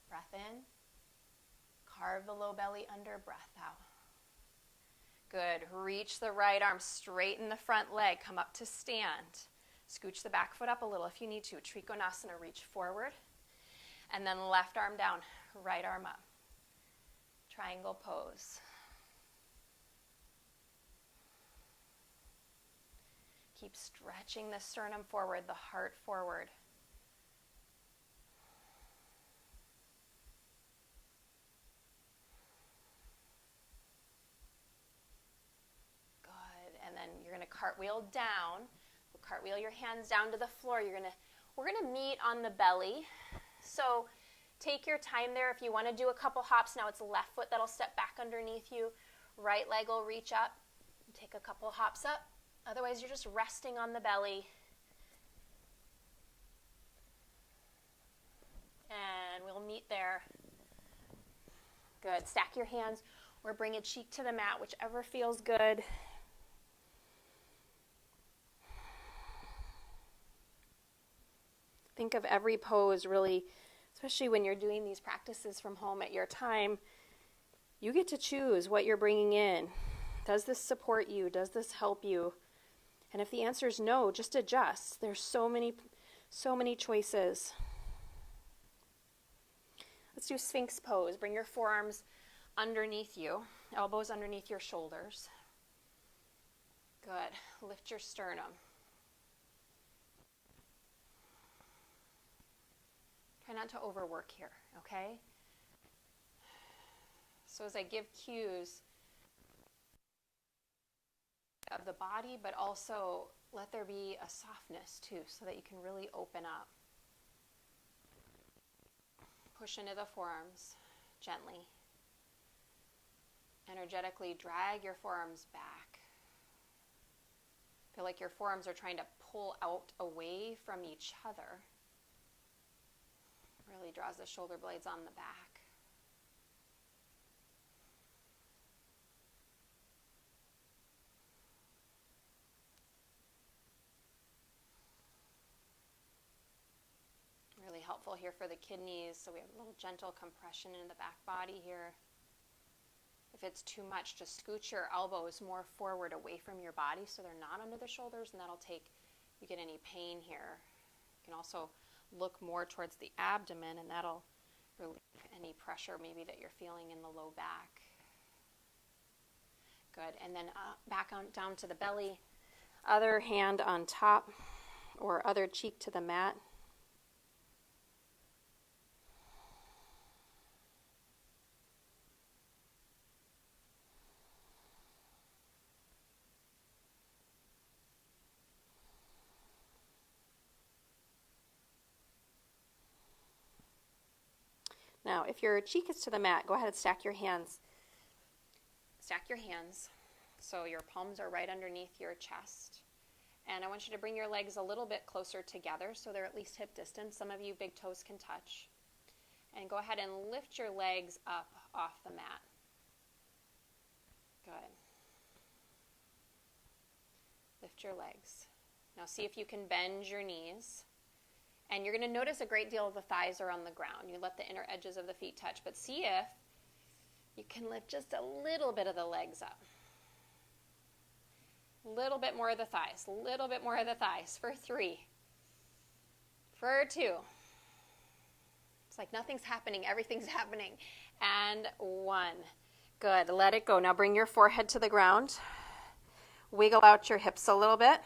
Breath in. Carve the low belly under. Breath out. Good. Reach the right arm. Straighten the front leg. Come up to stand. Scooch the back foot up a little if you need to. Trikonasana. Reach forward. And then left arm down. Right arm up. Triangle pose. Keep stretching the sternum forward, the heart forward. Good. And then you're going to cartwheel down. Cartwheel your hands down to the floor. We're going to meet on the belly. So take your time there. If you want to do a couple hops, now it's left foot that'll step back underneath you. Right leg will reach up. Take a couple hops up. Otherwise, you're just resting on the belly. And we'll meet there. Good. Stack your hands or bring a cheek to the mat, whichever feels good. Think of every pose really, especially when you're doing these practices from home at your time. You get to choose what you're bringing in. Does this support you? Does this help you? And if the answer is no, just adjust. There's so many choices. Let's do Sphinx pose. Bring your forearms underneath you, elbows underneath your shoulders. Good. Lift your sternum. Try not to overwork here, okay? So as I give cues of the body, but also let there be a softness too, so that you can really open up. Push into the forearms gently. Energetically drag your forearms back. Feel like your forearms are trying to pull out away from each other. Really draws the shoulder blades on the back. Really helpful here for the kidneys, so we have a little gentle compression in the back body here. If it's too much, just scoot your elbows more forward away from your body so they're not under the shoulders, and that'll take, if you get any pain here. You can also look more towards the abdomen, and that'll relieve any pressure maybe that you're feeling in the low back. Good, and then back on down to the belly, other hand on top or other cheek to the mat. Now, if your cheek is to the mat, go ahead and stack your hands. Stack your hands so your palms are right underneath your chest. And I want you to bring your legs a little bit closer together so they're at least hip distance. Some of you big toes can touch. And go ahead and lift your legs up off the mat. Good. Lift your legs. Now see if you can bend your knees. And you're going to notice a great deal of the thighs are on the ground. You let the inner edges of the feet touch. But see if you can lift just a little bit of the legs up. A little bit more of the thighs. A little bit more of the thighs. For 3. For 2. It's like nothing's happening. Everything's happening. And 1. Good. Let it go. Now bring your forehead to the ground. Wiggle out your hips a little bit.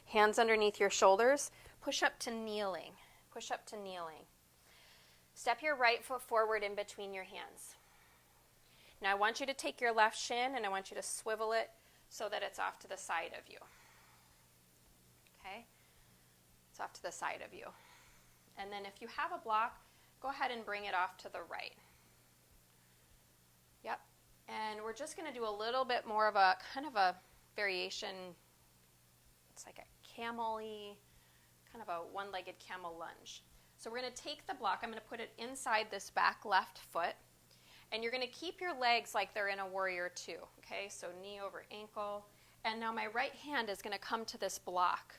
Hands underneath your shoulders. Push up to kneeling. Push up to kneeling. Step your right foot forward in between your hands. Now I want you to take your left shin and I want you to swivel it so that it's off to the side of you. Okay? It's off to the side of you. And then if you have a block, go ahead and bring it off to the right. Yep. And we're just going to do a little bit more of a kind of a variation. It's like a camel-y, kind of a one-legged camel lunge. So we're going to take the block. I'm going to put it inside this back left foot. And you're going to keep your legs like they're in a warrior two. Okay, so knee over ankle. And now my right hand is going to come to this block.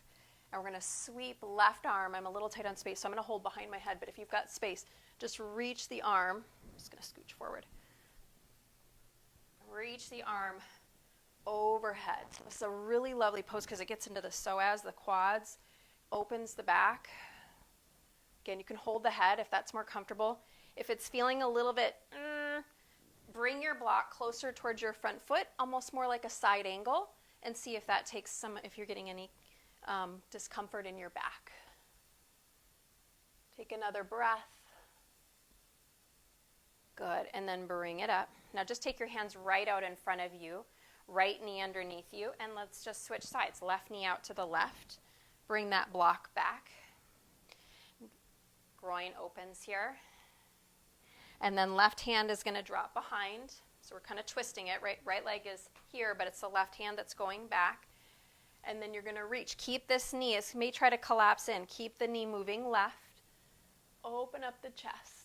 And we're going to sweep left arm. I'm a little tight on space, so I'm going to hold behind my head. But if you've got space, just reach the arm. I'm just going to scooch forward. Reach the arm overhead. So this is a really lovely pose because it gets into the psoas, the quads, opens the back. Again, you can hold the head if that's more comfortable. If it's feeling a little bit, bring your block closer towards your front foot, almost more like a side angle, and see if that takes some, if you're getting any discomfort in your back. Take another breath. Good, and then bring it up. Now just take your hands right out in front of you, right knee underneath you, and let's just switch sides. Left knee out to the left. Bring that block back. Groin opens here. And then left hand is going to drop behind. So we're kind of twisting it. Right leg is here, but it's the left hand that's going back. And then you're going to reach. Keep this knee. It may try to collapse in. Keep the knee moving left. Open up the chest.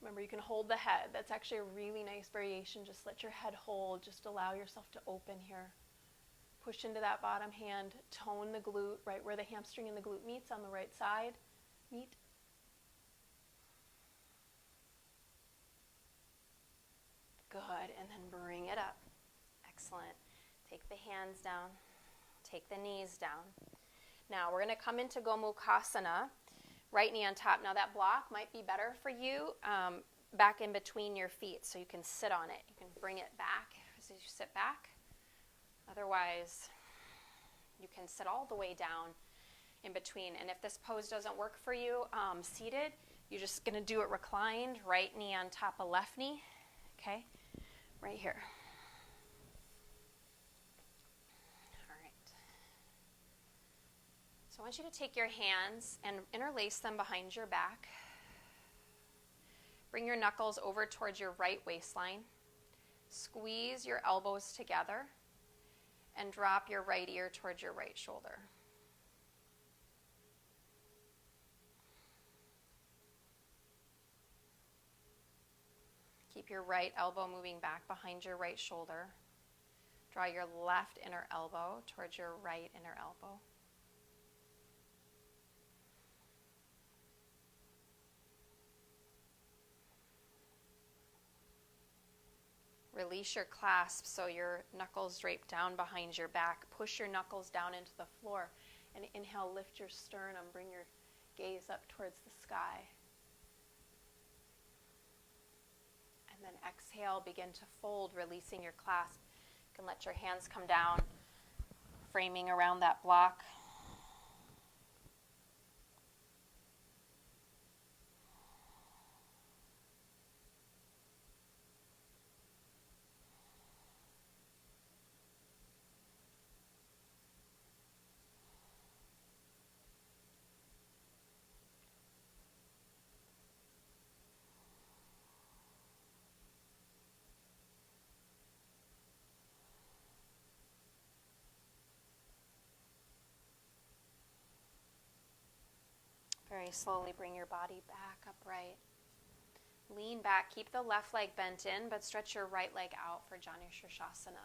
Remember, you can hold the head. That's actually a really nice variation. Just let your head hold. Just allow yourself to open here. Push into that bottom hand. Tone the glute, right where the hamstring and the glute meets on the right side. Meet. Good, and then bring it up. Excellent. Take the hands down. Take the knees down. Now we're going to come into Gomukhasana. Right knee on top. Now that block might be better for you back in between your feet, so you can sit on it. You can bring it back as you sit back. Otherwise, you can sit all the way down in between. And if this pose doesn't work for you seated, you're just going to do it reclined. Right knee on top of left knee. Okay, right here. So I want you to take your hands and interlace them behind your back. Bring your knuckles over towards your right waistline. Squeeze your elbows together and drop your right ear towards your right shoulder. Keep your right elbow moving back behind your right shoulder. Draw your left inner elbow towards your right inner elbow. Release your clasp so your knuckles drape down behind your back. Push your knuckles down into the floor. And inhale, lift your sternum. Bring your gaze up towards the sky. And then exhale, begin to fold, releasing your clasp. You can let your hands come down, framing around that block. Very slowly bring your body back upright. Lean back, keep the left leg bent in, but stretch your right leg out for Janu Shirshasana.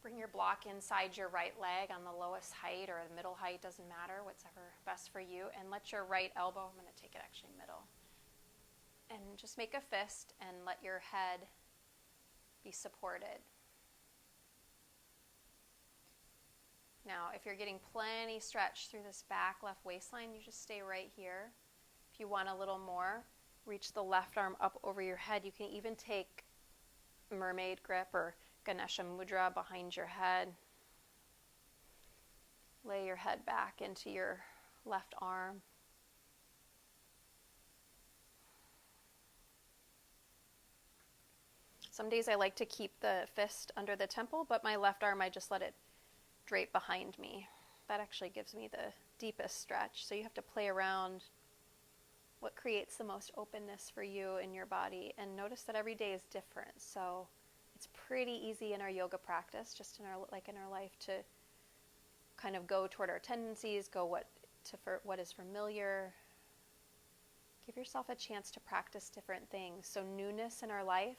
Bring your block inside your right leg on the lowest height or the middle height, doesn't matter, whatever best for you, and let your right elbow, I'm going to take it actually middle, and just make a fist and let your head be supported. Now, if you're getting plenty stretch through this back left waistline, you just stay right here. If you want a little more, reach the left arm up over your head. You can even take mermaid grip or Ganesha Mudra behind your head. Lay your head back into your left arm. Some days I like to keep the fist under the temple, but my left arm, I just let it drape behind me. That actually gives me the deepest stretch. So you have to play around what creates the most openness for you in your body, and notice that every day is different. So it's pretty easy in our yoga practice, just in our life, to kind of go toward our tendencies, for what is familiar. Give yourself a chance to practice different things. So newness in our life,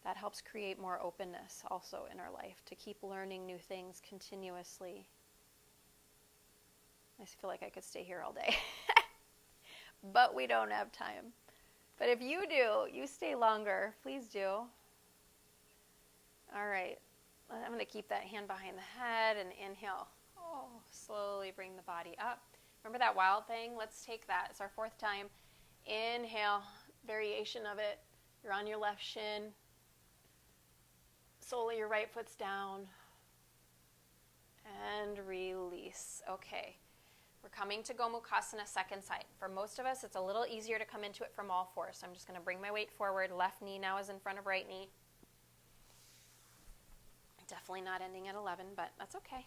that helps create more openness also in our life, to keep learning new things continuously. I feel like I could stay here all day. But we don't have time. But if you do, you stay longer. Please do. All right. I'm going to keep that hand behind the head and inhale. Oh, slowly bring the body up. Remember that wild thing? Let's take that. It's our fourth time. Inhale, variation of it. You're on your left shin. Sole of your right foot's down. And release. Okay. We're coming to Gomukhasana, second side. For most of us, it's a little easier to come into it from all fours. So I'm just going to bring my weight forward. Left knee now is in front of right knee. Definitely not ending at 11, but that's okay.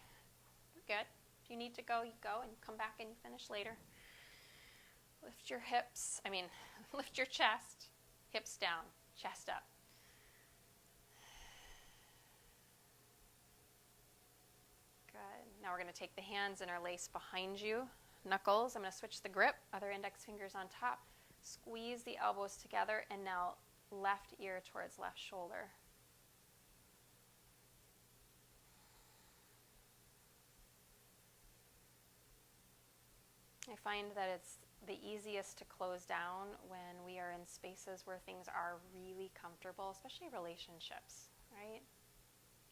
We're good. If you need to go, you go, and come back and you finish later. Lift your hips. Lift your chest. Hips down, chest up. Good. Now we're going to take the hands interlace behind you. Knuckles. I'm going to switch the grip. Other index fingers on top. Squeeze the elbows together, and now left ear towards left shoulder. I find that it's the easiest to close down when we are in spaces where things are really comfortable, especially relationships, right?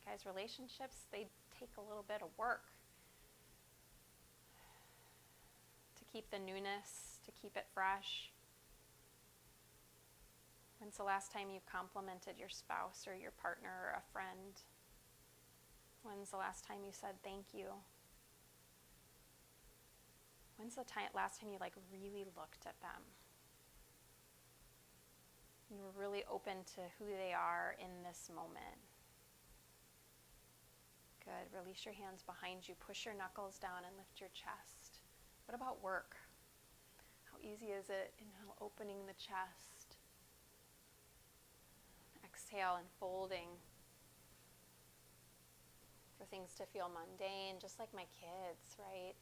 Guys, relationships, they take a little bit of work to keep the newness, to keep it fresh. When's the last time you complimented your spouse or your partner or a friend? When's the last time you said thank you? When's the last time you really looked at them? You were really open to who they are in this moment. Good. Release your hands behind you. Push your knuckles down and lift your chest. What about work? How easy is it? Inhale, opening the chest. Exhale, and folding. For things to feel mundane, just like my kids, right?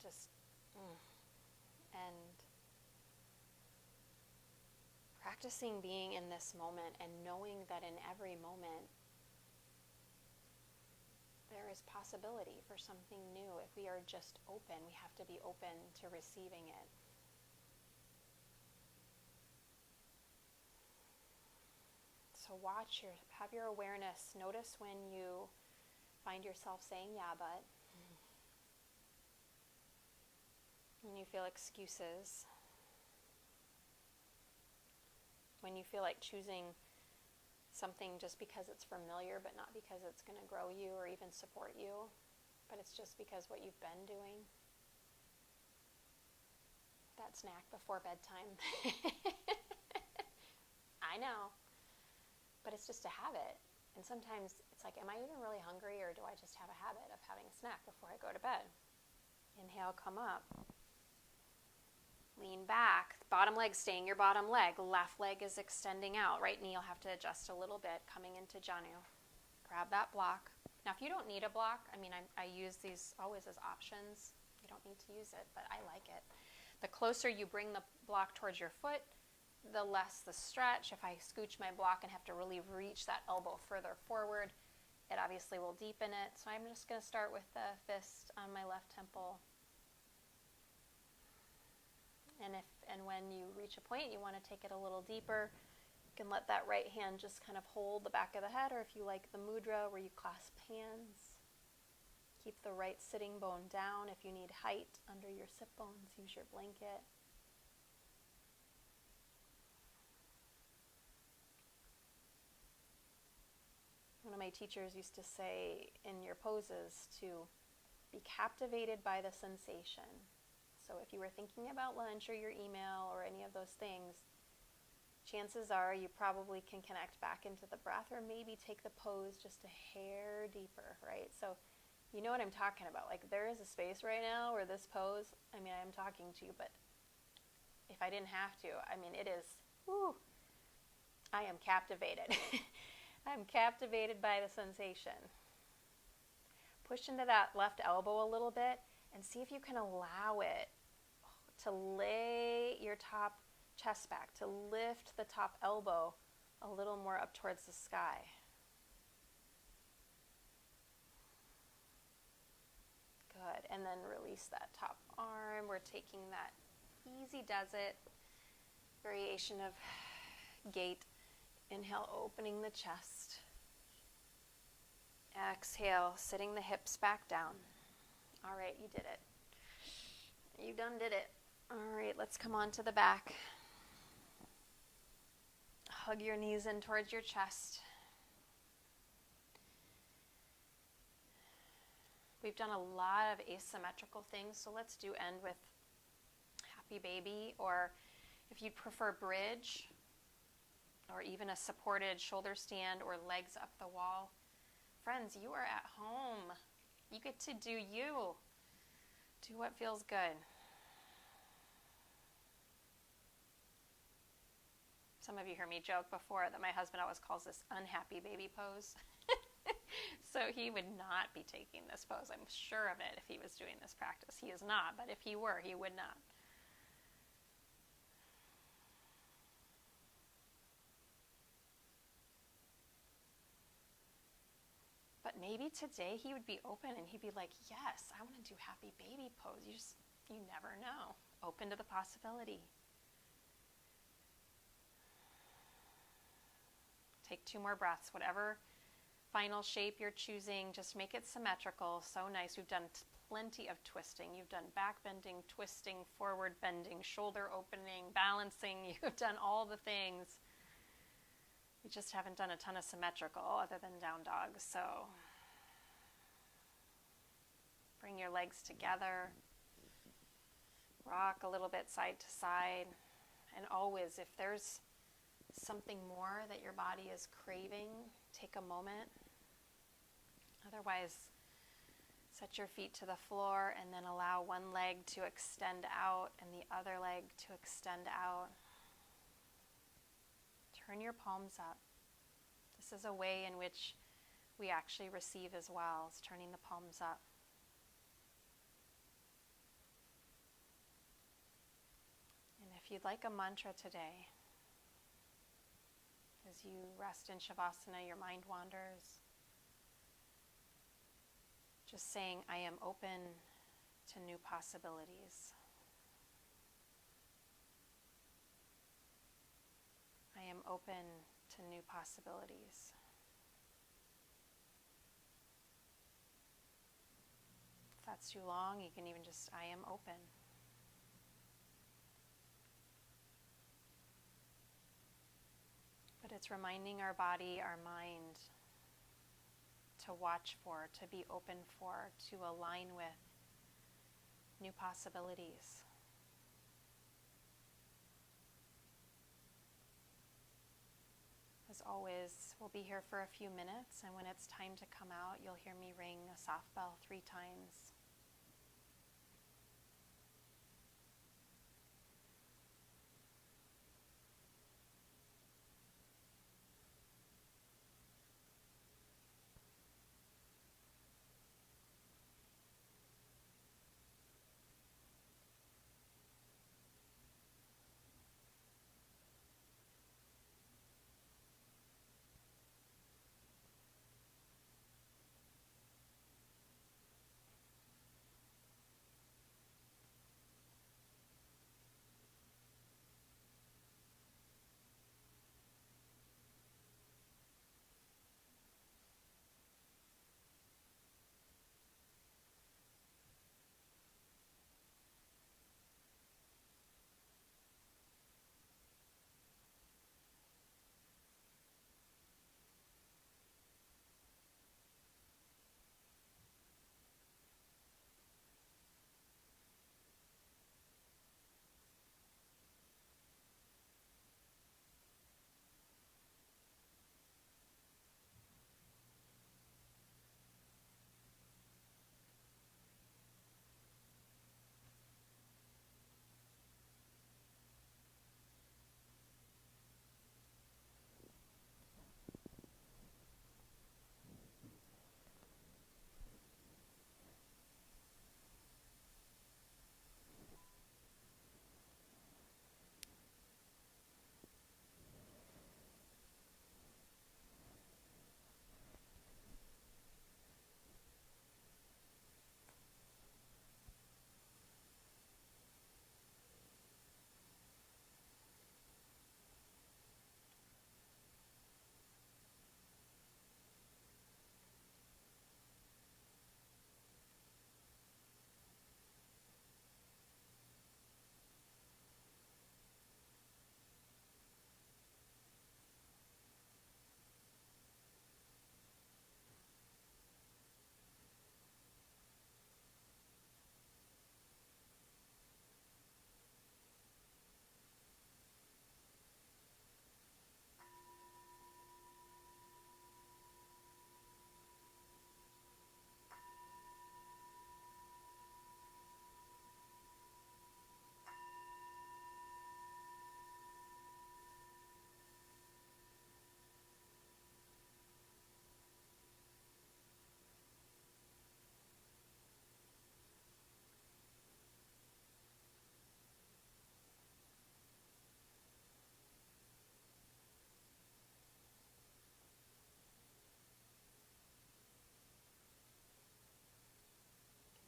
And practicing being in this moment and knowing that in every moment there is possibility for something new. If we are just open, we have to be open to receiving it. So have your awareness. Notice when you find yourself saying, yeah, but. When you feel excuses. When you feel like choosing something just because it's familiar, but not because it's going to grow you or even support you, but it's just because what you've been doing. That snack before bedtime. I know. But it's just a habit. And sometimes it's like, am I even really hungry, or do I just have a habit of having a snack before I go to bed? Inhale, come up. Lean back. Bottom leg staying your bottom leg. Left leg is extending out. Right knee will have to adjust a little bit. Coming into Janu. Grab that block. Now, if you don't need a block, I use these always as options. You don't need to use it, but I like it. The closer you bring the block towards your foot, the less the stretch. If I scooch my block and have to really reach that elbow further forward, it obviously will deepen it. So I'm just going to start with the fist on my left temple. And when you reach a point, you want to take it a little deeper. You can let that right hand just kind of hold the back of the head, or if you like the mudra where you clasp hands. Keep the right sitting bone down. If you need height under your sit bones, use your blanket. One of my teachers used to say in your poses to be captivated by the sensation. So if you were thinking about lunch or your email or any of those things, chances are you probably can connect back into the breath, or maybe take the pose just a hair deeper, right? So you know what I'm talking about. Like, there is a space right now where this pose, I'm talking to you, but if I didn't have to, it is, I am captivated. I'm captivated by the sensation. Push into that left elbow a little bit and see if you can allow it to lay your top chest back, to lift the top elbow a little more up towards the sky. Good. And then release that top arm. We're taking that easy does it variation of gait. Inhale, opening the chest. Exhale, sitting the hips back down. All right, you did it. You done did it. All right, let's come on to the back. Hug your knees in towards your chest. We've done a lot of asymmetrical things, so let's end with happy baby, or if you'd prefer bridge, or even a supported shoulder stand or legs up the wall. Friends, you are at home. You get to do you. Do what feels good. Some of you hear me joke before that my husband always calls this unhappy baby pose. So he would not be taking this pose. I'm sure of it if he was doing this practice. He is not, but if he were, he would not. But maybe today he would be open and he'd be like, yes, I want to do happy baby pose. You never know. Open to the possibility. Take 2 more breaths. Whatever final shape you're choosing, just make it symmetrical. So nice. We've done plenty of twisting. You've done back bending, twisting, forward bending, shoulder opening, balancing. You've done all the things. We just haven't done a ton of symmetrical other than down dog. So bring your legs together. Rock a little bit side to side. And always, if there's something more that your body is craving, take a moment. Otherwise, Set your feet to the floor and then allow one leg to extend out and the other leg to extend out. Turn your palms up. This is a way in which we actually receive as well, is turning the palms up. And if you'd like a mantra today, as you rest in Shavasana, your mind wanders, just saying, I am open to new possibilities. I am open to new possibilities. If that's too long, you can even just, I am open. But it's reminding our body, our mind, to watch for, to be open for, to align with new possibilities. As always, we'll be here for a few minutes, and when it's time to come out, you'll hear me ring a soft bell 3 times.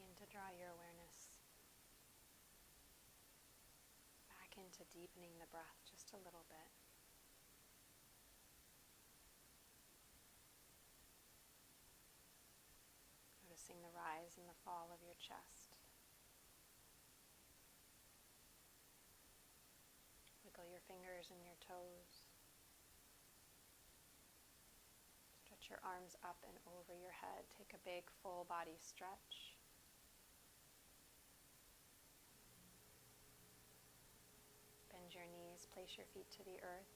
Begin to draw your awareness back into deepening the breath just a little bit. Noticing the rise and the fall of your chest. Wiggle your fingers and your toes. Stretch your arms up and over your head. Take a big full body stretch. Bend your knees, place your feet to the earth.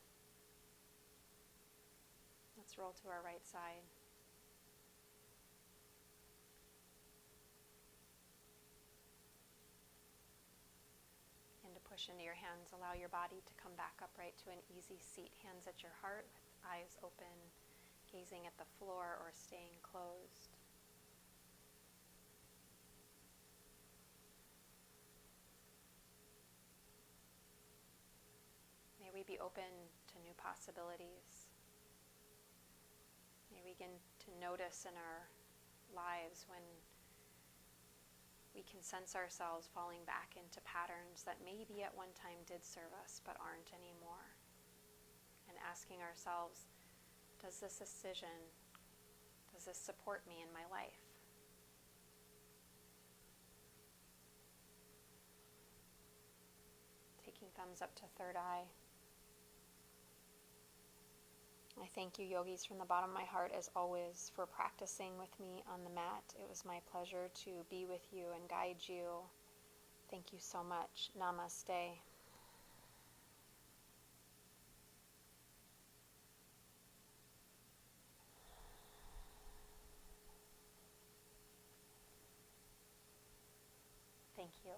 Let's roll to our right side. push into your hands. Allow your body to come back upright to an easy seat. Hands at your heart with eyes open, gazing at the floor or staying closed. May we be open to new possibilities. May we begin to notice in our lives when we can sense ourselves falling back into patterns that maybe at one time did serve us but aren't anymore. And asking ourselves, does this decision, does this support me in my life? Taking thumbs up to third eye. I thank you, yogis, from the bottom of my heart, as always, for practicing with me on the mat. It was my pleasure to be with you and guide you. Thank you so much. Namaste. Thank you.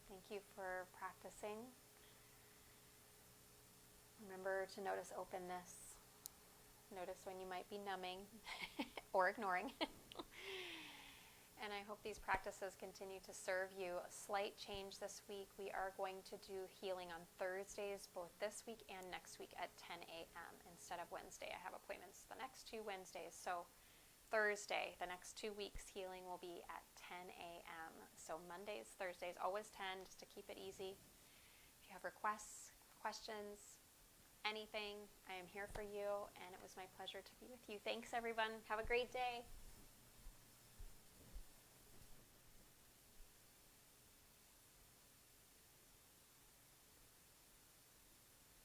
Thank you for practicing. Remember to notice openness. Notice when you might be numbing or ignoring. And I hope these practices continue to serve you. A slight change this week. We are going to do healing on Thursdays, both this week and next week at 10 a.m. instead of Wednesday. I have appointments the next 2 Wednesdays. So Thursday, the next 2 weeks, healing will be at 10 a.m. So Mondays, Thursdays, always 10, just to keep it easy. If you have requests, questions, anything, I am here for you, and it was my pleasure to be with you. Thanks, everyone. Have a great day.